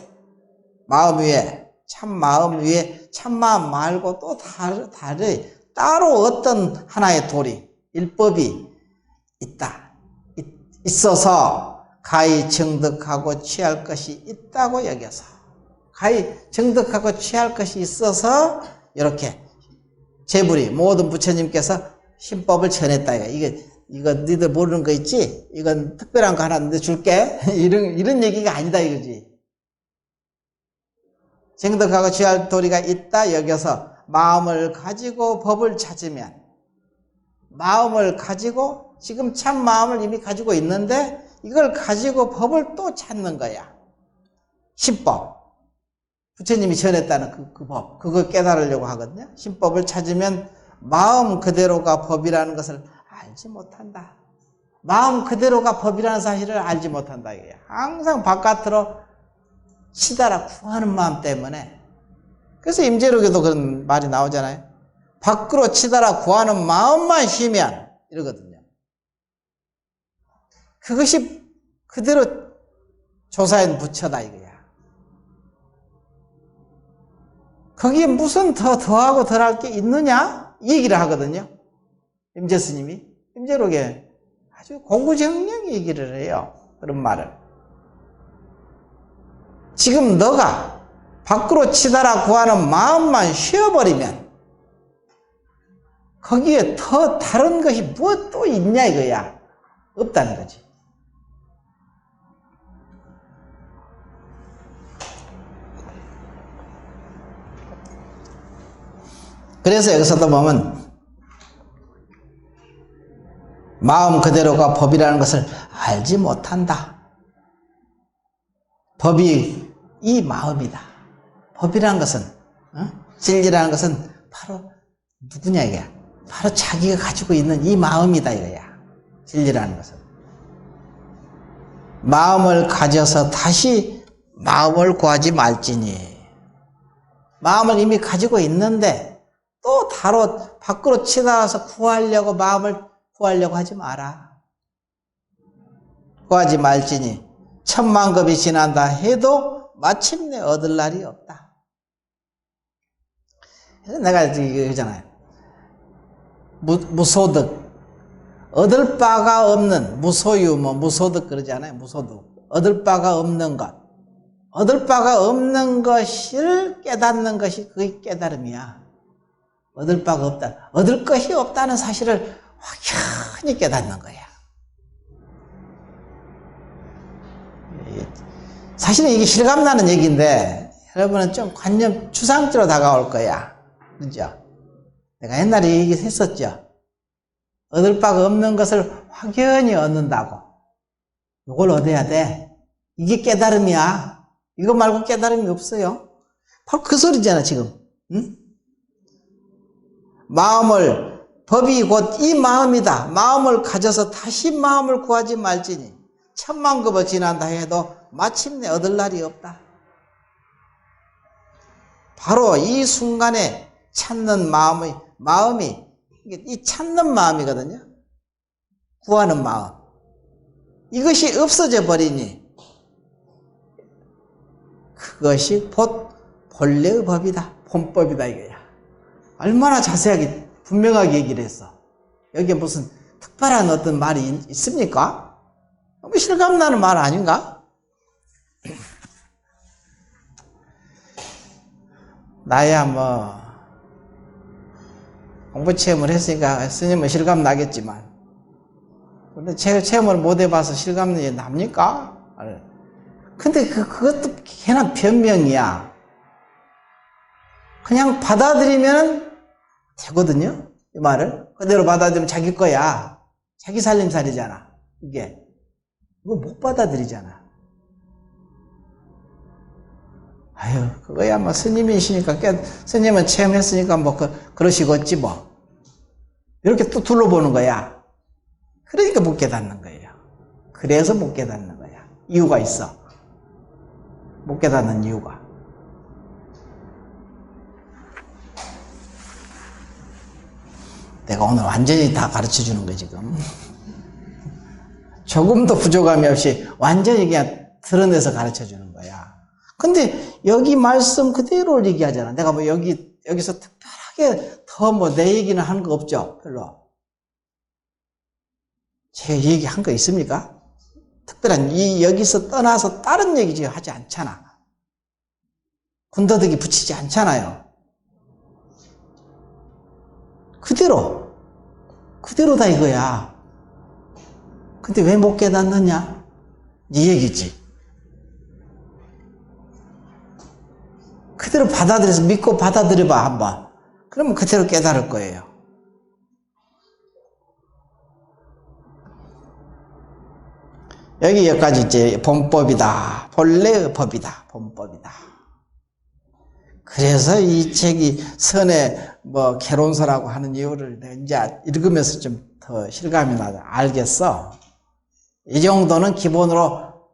참마음 말고 또 따로 어떤 하나의 도리 일법이 있어서 가히 정득하고 취할 것이 있다고 여겨서 가히 정득하고 취할 것이 있어서 이렇게 재불이 모든 부처님께서 신법을 전했다. 이거 너희들 모르는 거 있지? 이건 특별한 거 하나 줄게. 이런 얘기가 아니다 이거지. 정득하고 취할 도리가 있다 여겨서 마음을 가지고 법을 찾으면 마음을 가지고 지금 참 마음을 이미 가지고 있는데 이걸 가지고 법을 또 찾는 거야. 신법. 부처님이 전했다는 그 법. 그걸 깨달으려고 하거든요. 신법을 찾으면 마음 그대로가 법이라는 것을 알지 못한다. 마음 그대로가 법이라는 사실을 알지 못한다. 이거야. 항상 바깥으로 치달아 구하는 마음 때문에. 그래서 임재록에도 그런 말이 나오잖아요. 밖으로 치달아 구하는 마음만 쉬면 이러거든요. 그것이 그대로 조사인 부처다 이거야. 거기에 무슨 더하고 덜할 게 있느냐? 이 얘기를 하거든요. 임재 스님이. 임재록에 아주 고구정령 얘기를 해요. 그런 말을. 지금 너가 밖으로 치달아 구하는 마음만 쉬어버리면 거기에 더 다른 것이 뭐 또 있냐 이거야. 없다는 거지. 그래서 여기서도 보면 마음 그대로가 법이라는 것을 알지 못한다. 법이 이 마음이다. 법이라는 것은 진리라는 것은 바로 누구냐 이거야. 바로 자기가 가지고 있는 이 마음이다 이거야. 진리라는 것은. 마음을 가져서 다시 마음을 구하지 말지니. 마음을 이미 가지고 있는데 또 밖으로 치달아서 마음을 구하려고 하지 마라. 구하지 말지니 천만급이 지난다 해도 마침내 얻을 날이 없다. 내가 이거 하잖아요. 무소득. 얻을 바가 없는 무소유, 무소득 그러잖아요. 무소득. 얻을 바가 없는 것. 얻을 바가 없는 것을 깨닫는 것이 그게 깨달음이야. 얻을 바가 없다. 얻을 것이 없다는 사실을 확연히 깨닫는 거야. 사실은 이게 실감나는 얘기인데 여러분은 좀 관념 추상적으로 다가올 거야. 그죠? 내가 옛날에 얘기했었죠. 얻을 바가 없는 것을 확연히 얻는다고. 이걸 얻어야 돼. 이게 깨달음이야. 이거 말고 깨달음이 없어요. 바로 그 소리잖아 지금. 응? 마음을, 법이 곧 이 마음이다. 마음을 가져서 다시 마음을 구하지 말지니 천만급을 지난다 해도 마침내 얻을 날이 없다. 바로 이 순간에 찾는 마음이 이 찾는 마음이거든요. 구하는 마음. 이것이 없어져 버리니 그것이 곧 본래의 법이다. 본법이다 이거야. 얼마나 자세하게 분명하게 얘기를 했어. 여기에 무슨 특별한 어떤 말이 있습니까? 너무 실감나는 말 아닌가? 나야 뭐 공부 체험을 했으니까 스님은 실감 나겠지만, 근데 체험을 못 해봐서 실감이 납니까? 근데 그것도 괜한 변명이야. 그냥 받아들이면 되거든요. 이 말을 그대로 받아들이면 자기 거야. 자기 살림살이잖아. 이게 이걸 못 받아들이잖아. 아유, 그거야 뭐 스님이시니까 스님은 체험했으니까 뭐 그러시겠지 뭐. 이렇게 또 둘러보는 거야. 그러니까 못 깨닫는 거예요. 그래서 못 깨닫는 거야. 이유가 있어. 못 깨닫는 이유가. 내가 오늘 완전히 다 가르쳐 주는 거야 지금. 조금도 부족함이 없이 완전히 그냥 드러내서 가르쳐 주는 거야. 근데 여기 말씀 그대로 얘기하잖아. 내가 뭐 여기서 특별하게 더 뭐 내 얘기는 하는 거 없죠? 별로. 제가 얘기한 거 있습니까? 특별한 여기서 떠나서 다른 얘기 하지 않잖아. 군더더기 붙이지 않잖아요. 그대로다 이거야. 근데 왜 못 깨닫느냐? 네 얘기지. 그대로 받아들여서 믿고 받아들여봐 한번. 그러면 그대로 깨달을 거예요. 여기까지 이제 본법이다. 본래의 법이다. 본법이다. 그래서 이 책이 선의 뭐 개론서라고 하는 이유를 이제 읽으면서 좀 더 실감이 나죠. 알겠어. 이 정도는 기본으로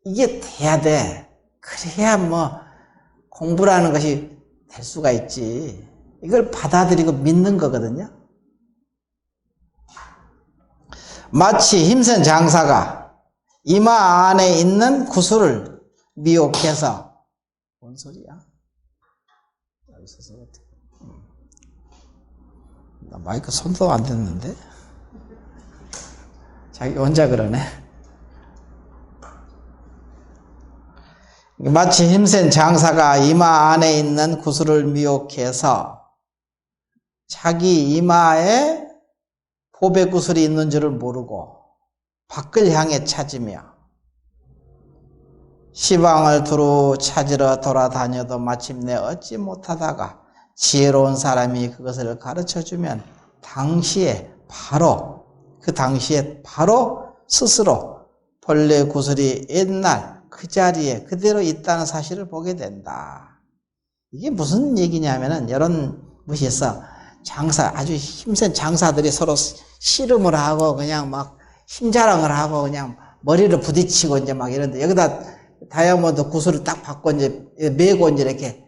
이게 돼야 돼. 그래야 뭐 공부라는 것이 될 수가 있지. 이걸 받아들이고 믿는 거거든요. 마치 힘센 장사가 이마 안에 있는 구슬을 미혹해서, 뭔 소리야? 여기서 써봤지. 나 마이크 손도 안 댔는데? 자기 혼자 그러네. 마치 힘센 장사가 이마 안에 있는 구슬을 미혹해서 자기 이마에 보배 구슬이 있는 줄을 모르고 밖을 향해 찾으며 시방을 두루 찾으러 돌아다녀도 마침내 얻지 못하다가 지혜로운 사람이 그것을 가르쳐주면 그 당시에 바로 스스로 본래 구슬이 옛날 그 자리에 그대로 있다는 사실을 보게 된다. 이게 무슨 얘기냐면은 이런 것이 있어. 아주 힘센 장사들이 서로 씨름을 하고 그냥 막 힘자랑을 하고 그냥 머리를 부딪히고 이제 막 이런데 여기다 다이아몬드 구슬을 딱 받고 이제 메고 이제 이렇게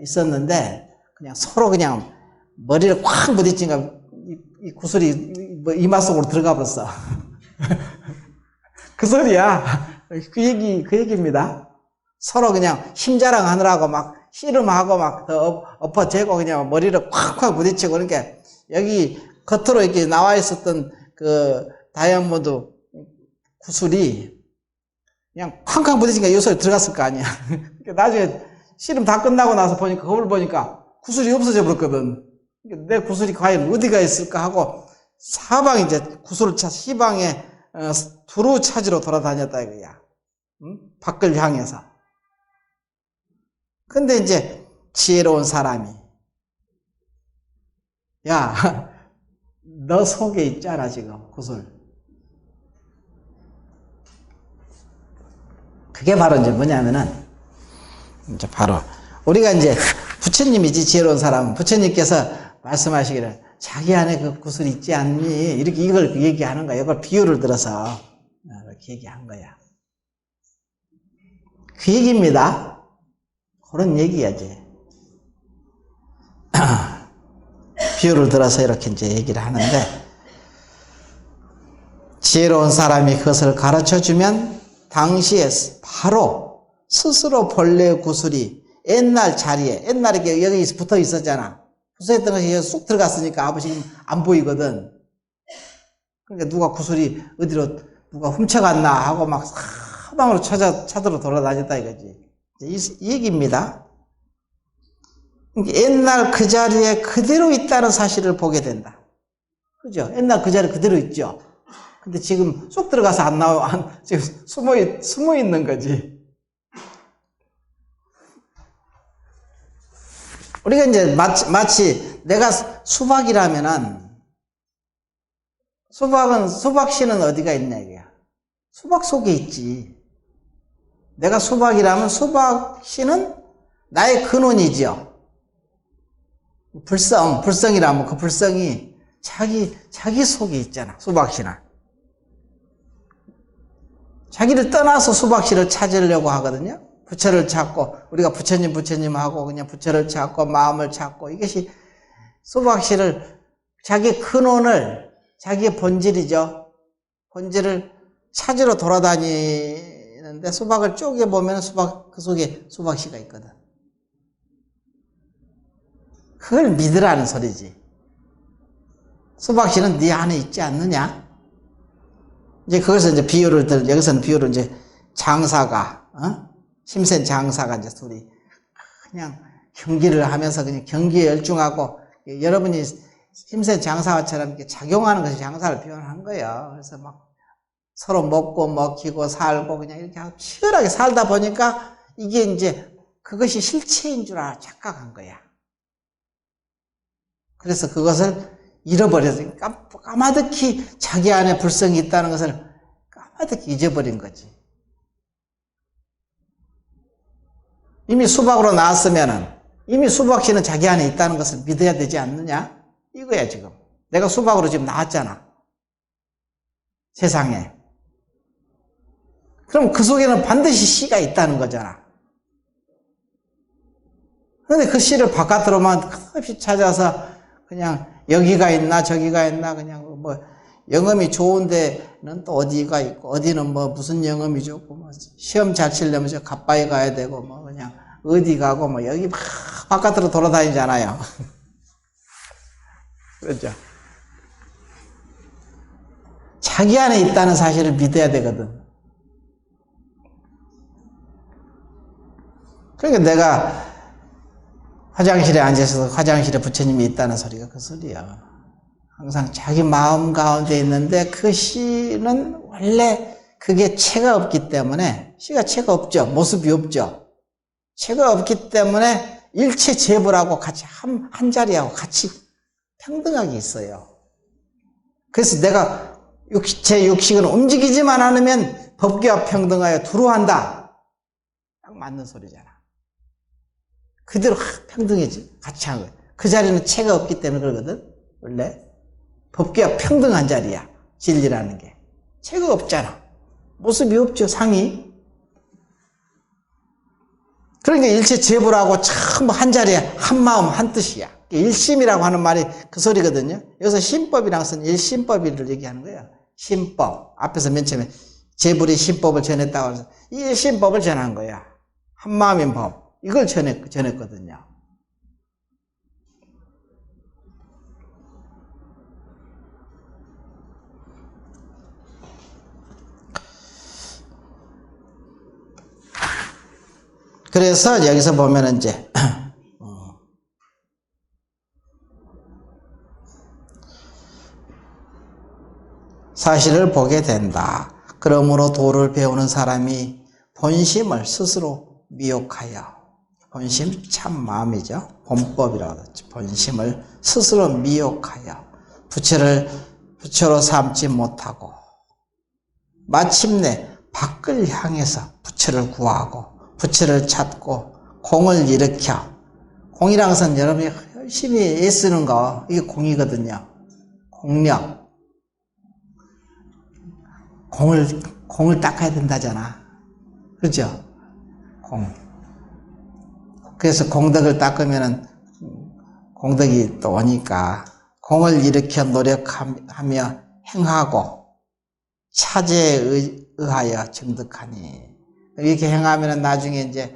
있었는데 그냥 서로 그냥 머리를 콱 부딪히니까 이 구슬이 이마 속으로 들어가 버렸어. 그 소리야. 그 얘기입니다. 서로 그냥 힘자랑 하느라고 막 씨름하고 막 더 엎어재고 그냥 머리를 콱콱 부딪히고 그러니까 여기 겉으로 이렇게 나와 있었던 그 다이아몬드 구슬이 그냥 쾅쾅 부딪히니까 요 소리 들어갔을 거 아니야. 나중에 씨름 다 끝나고 나서 보니까 거울 보니까 구슬이 없어져 버렸거든. 내 구슬이 과연 어디가 있을까 하고 사방에 이제 구슬을 시방에 두루 찾으러 돌아다녔다 이거야. 응? 밖을 향해서. 근데 이제 지혜로운 사람이 야, 너 속에 있잖아, 지금, 구슬. 그게 바로 이제 뭐냐면은, 이제 바로, 우리가 이제 부처님이지, 지혜로운 사람은. 부처님께서 말씀하시기를, 자기 안에 그 구슬이 있지 않니? 이렇게 이걸 얘기하는 거야. 이걸 비유를 들어서, 이렇게 얘기한 거야. 그 얘기입니다. 그런 얘기야지. 비유를 들어서 이렇게 이제 얘기를 하는데, 지혜로운 사람이 그것을 가르쳐 주면 당시에 바로 스스로 본래의 구슬이 옛날 자리에, 옛날에 여기 붙어 있었잖아. 구슬했던 것이 여기 쑥 들어갔으니까 아버지는 안 보이거든. 그러니까 누가 구슬이 어디로 누가 훔쳐갔나 하고 막 사방으로 찾으러 돌아다녔다 이거지. 이 얘기입니다. 옛날 그 자리에 그대로 있다는 사실을 보게 된다. 그죠? 옛날 그 자리에 그대로 있죠. 근데 지금 쏙 들어가서 안 나와, 지금 숨어 있는 거지. 우리가 이제 마치 내가 수박이라면은, 수박씨는 어디가 있냐, 이거야. 수박 속에 있지. 내가 수박이라면 수박씨는 나의 근원이죠. 불성이라면 그 불성이 자기 속에 있잖아, 수박씨는. 자기를 떠나서 수박씨를 찾으려고 하거든요. 부처를 찾고, 우리가 부처님 하고 그냥 부처를 찾고 마음을 찾고, 이것이 수박씨를, 자기 근원을, 자기의 본질이죠. 본질을 찾으러 돌아다니는데 수박을 쪼개보면 그 속에 수박씨가 있거든. 그걸 믿으라는 소리지. 수박씨는 네 안에 있지 않느냐? 이제 거기서 이제 여기서는 비유를 이제 장사가, 힘센 장사가 이제 둘이 그냥 경기를 하면서 그냥 경기에 열중하고, 여러분이 힘센 장사처럼 이렇게 작용하는 것이 장사를 표현한 거예요. 그래서 막 서로 먹고 먹히고 살고 그냥 이렇게 치열하게 살다 보니까 이게 이제 그것이 실체인 줄 착각한 거야. 그래서 그것을 잃어버려서 까마득히 자기 안에 불성이 있다는 것을 까마득히 잊어버린 거지. 이미 수박으로 나왔으면은 이미 수박씨는 자기 안에 있다는 것을 믿어야 되지 않느냐? 이거야, 지금. 내가 수박으로 지금 나왔잖아. 세상에. 그럼 그 속에는 반드시 씨가 있다는 거잖아. 그런데 그 씨를 바깥으로만 끝없이 찾아서 그냥 여기가 있나 저기가 있나 그냥 뭐 영음이 좋은 데는 또 어디가 있고 어디는 뭐 무슨 영음이 좋고 뭐 시험 잘 치려면 저 가빠이 가야 되고 뭐 그냥 어디 가고 뭐 여기 막 바깥으로 돌아다니잖아요. 그렇죠? 자기 안에 있다는 사실을 믿어야 되거든. 그러니까 내가 화장실에 앉아서 화장실에 부처님이 있다는 소리가 그 소리야. 항상 자기 마음 가운데 있는데 그 씨는 원래 그게 체가 없기 때문에, 씨가 체가 없죠. 모습이 없죠. 체가 없기 때문에 일체 재불하고 같이 한 자리하고 같이 평등하게 있어요. 그래서 내가 제 육식은 움직이지만 않으면 법계와 평등하여 두루한다. 딱 맞는 소리잖아. 그대로 평등해지 같이 한 거야. 그 자리는 체가 없기 때문에 그러거든. 원래 법계와 평등한 자리야. 진리라는 게 체가 없잖아. 모습이 없죠. 상이. 그러니까 일체 재불하고 전부 한 자리에 한 마음 한 뜻이야. 일심이라고 하는 말이 그 소리거든요. 여기서 신법이라는 것은 일심법을 얘기하는 거예요. 신법. 앞에서 맨 처음에 재불이 신법을 전했다고 해서 이 일심법을 전한 거야. 한 마음인 법. 이걸 전했거든요. 그래서 여기서 보면은 이제 사실을 보게 된다. 그러므로 도를 배우는 사람이 본심을 스스로 미혹하여, 본심 참 마음이죠. 본법이라고 하죠. 본심을 스스로 미혹하여 부처로 삼지 못하고 마침내 밖을 향해서 부처를 구하고 부처를 찾고 공을 일으켜. 공이라는 것은 여러분이 열심히 애쓰는 거, 이게 공이거든요. 공력. 공을 닦아야 된다잖아. 그죠? 공. 그래서 공덕을 닦으면은 공덕이 또 오니까 공을 일으켜 노력하며 행하고 차제에 의하여 증득하니. 이렇게 행하면 나중에 이제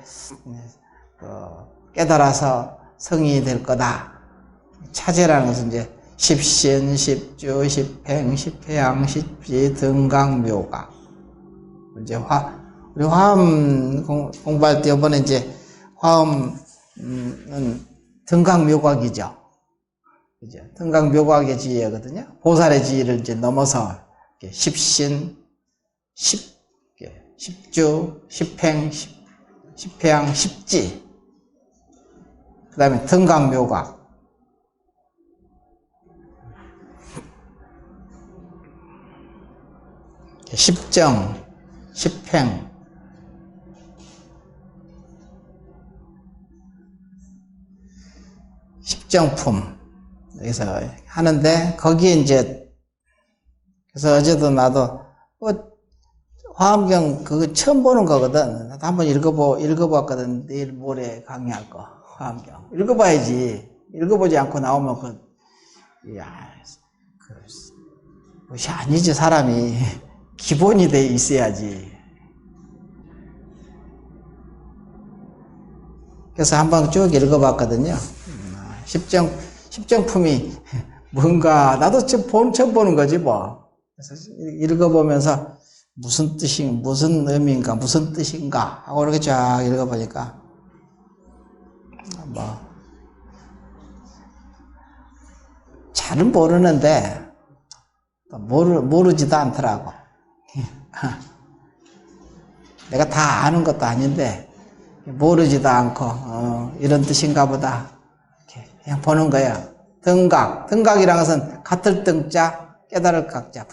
깨달아서 성인이 될 거다. 차제라는 것은 이제 십신, 십주, 십행, 십회양, 십지, 등강묘가. 이제 우리 화엄 공부할 때 이번에 이제 화엄은 등강묘각이죠. 그죠? 등강묘각의 지혜거든요. 보살의 지혜를 이제 넘어서 십신, 십주, 십행, 십회양, 십지. 그 다음에 등강묘각. 십정, 십행. 십정품. 여기서 하는데, 거기에 이제, 그래서 어제도 나도, 화엄경 그거 처음 보는 거거든. 나도 한번 읽어봤거든. 내일 모레 강의할 거. 화엄경. 읽어봐야지. 읽어보지 않고 나오면 그것이 아니지, 사람이. 기본이 돼 있어야지. 그래서 한번 쭉 읽어봤거든요. 십정품이 뭔가, 나도 처음 보는 거지, 뭐. 그래서 읽어보면서 무슨 의미인가, 무슨 뜻인가 하고 이렇게 쫙 읽어보니까, 잘은 모르는데, 모르지도 않더라고. 내가 다 아는 것도 아닌데, 모르지도 않고, 이런 뜻인가 보다. 이렇게 그냥 보는 거야. 등각이라는 것은 같을 등자, 깨달을 각자.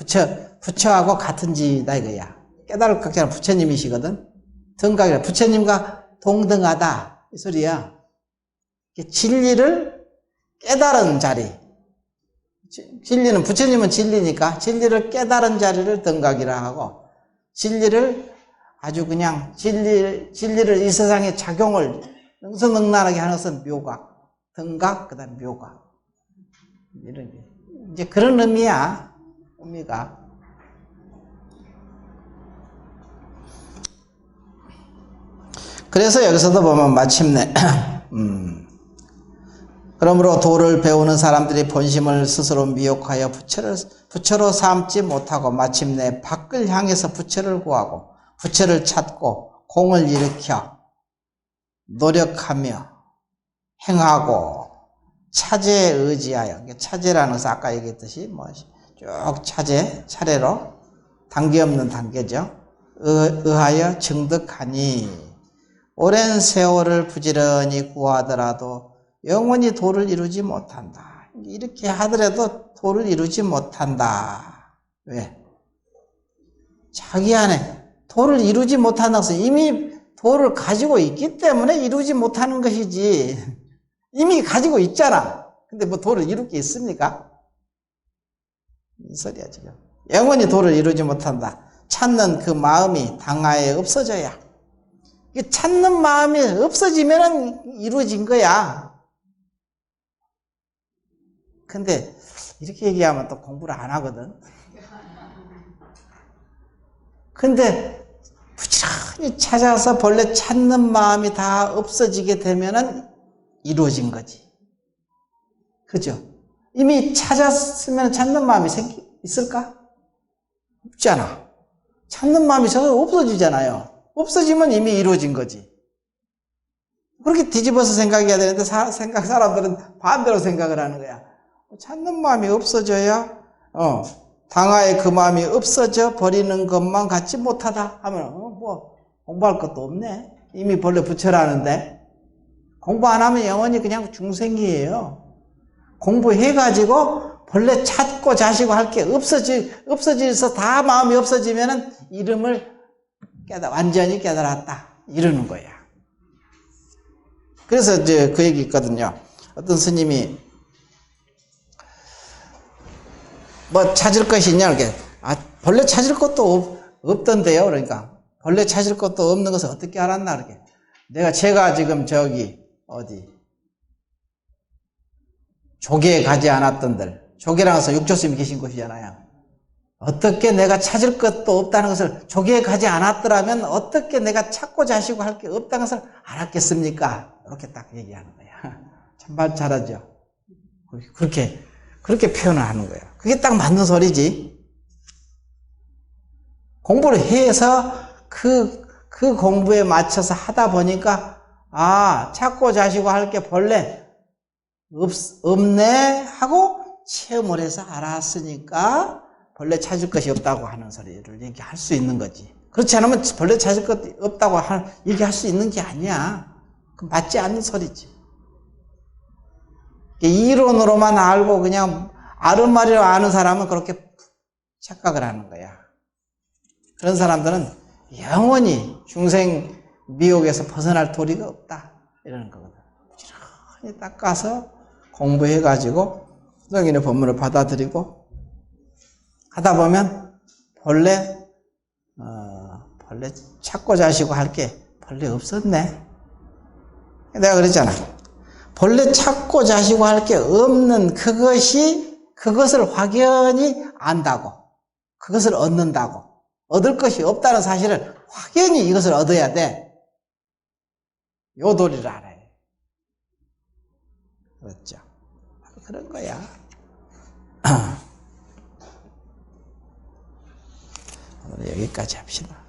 부처하고 같은 지다 이거야. 깨달을 각자는 부처님이시거든. 등각이라 부처님과 동등하다 이 소리야. 진리를 깨달은 자리. 진리는 부처님은 진리니까 진리를 깨달은 자리를 등각이라 하고, 진리를 아주 그냥 진리를 이 세상에 작용을 능수능란하게 하는 것은 묘각. 등각 그다음 묘각. 이런 이제 그런 의미야. 의미가. 그래서 여기서도 보면 마침내 그러므로 도를 배우는 사람들이 본심을 스스로 미혹하여 부처로 삼지 못하고 마침내 밖을 향해서 부처를 구하고 부처를 찾고 공을 일으켜 노력하며 행하고 차제에 의지하여, 차제라는 것은 아까 얘기했듯이 쭉 차례로 단계 없는 단계죠. 의하여 증득하니 오랜 세월을 부지런히 구하더라도 영원히 도를 이루지 못한다. 이렇게 하더라도 도를 이루지 못한다. 왜? 자기 안에 도를 이루지 못한다는 것은 이미 도를 가지고 있기 때문에 이루지 못하는 것이지. 이미 가지고 있잖아. 근데 뭐 도를 이룰 게 있습니까? 이 소리야 지금. 영원히 도를 이루지 못한다. 찾는 그 마음이 당하에 없어져야. 찾는 마음이 없어지면 이루어진 거야. 근데 이렇게 얘기하면 또 공부를 안 하거든. 근데 부지런히 찾아서 본래 찾는 마음이 다 없어지게 되면은 이루어진 거지. 그죠? 이미 찾았으면 찾는 마음이 있을까? 없잖아. 찾는 마음이 전혀 없어지잖아요. 없어지면 이미 이루어진 거지. 그렇게 뒤집어서 생각해야 되는데 사람들은 반대로 생각을 하는 거야. 찾는 마음이 없어져야 당하에 그 마음이 없어져 버리는 것만 같지 못하다 하면 공부할 것도 없네. 이미 본래 부처라는데. 공부 안 하면 영원히 그냥 중생이에요. 공부해가지고 본래 찾고 자시고 할 게 없어져서 다 마음이 없어지면은 이름을 완전히 깨달았다. 이러는 거야. 그래서 이제 그 얘기 있거든요. 어떤 스님이 뭐 찾을 것이 있냐, 이렇게. 본래 찾을 것도 없던데요. 그러니까. 본래 찾을 것도 없는 것을 어떻게 알았나, 이렇게. 제가 지금 조계에 가지 않았던들, 조계라서 육조스님이 계신 곳이잖아요. 어떻게 내가 찾을 것도 없다는 것을 조계에 가지 않았더라면 어떻게 내가 찾고 자시고 할 게 없다는 것을 알았겠습니까? 이렇게 딱 얘기하는 거야. 참 잘하죠. 그렇게 표현을 하는 거예요. 그게 딱 맞는 소리지. 공부를 해서 그 공부에 맞춰서 하다 보니까 찾고 자시고 할 게 본래 없네 하고 체험을 해서 알았으니까 본래 찾을 것이 없다고 하는 소리를 얘기할 수 있는 거지. 그렇지 않으면 본래 찾을 것이 없다고 얘기할 수 있는 게 아니야. 그 맞지 않는 소리지. 이론으로만 알고 그냥 아른말이로 아는 사람은 그렇게 착각을 하는 거야. 그런 사람들은 영원히 중생 미혹에서 벗어날 도리가 없다. 이러는 거거든. 부지런히 닦아서 공부해가지고 성인의 법문을 받아들이고 하다 보면 본래 찾고 자시고 할 게 본래 없었네. 내가 그랬잖아. 본래 찾고 자시고 할 게 없는 그것을 확연히 안다고, 그것을 얻는다고, 얻을 것이 없다는 사실을 확연히 이것을 얻어야 돼. 요 도리를 알아야 돼. 그렇죠. 그런 거야. 오늘 여기까지 합시다.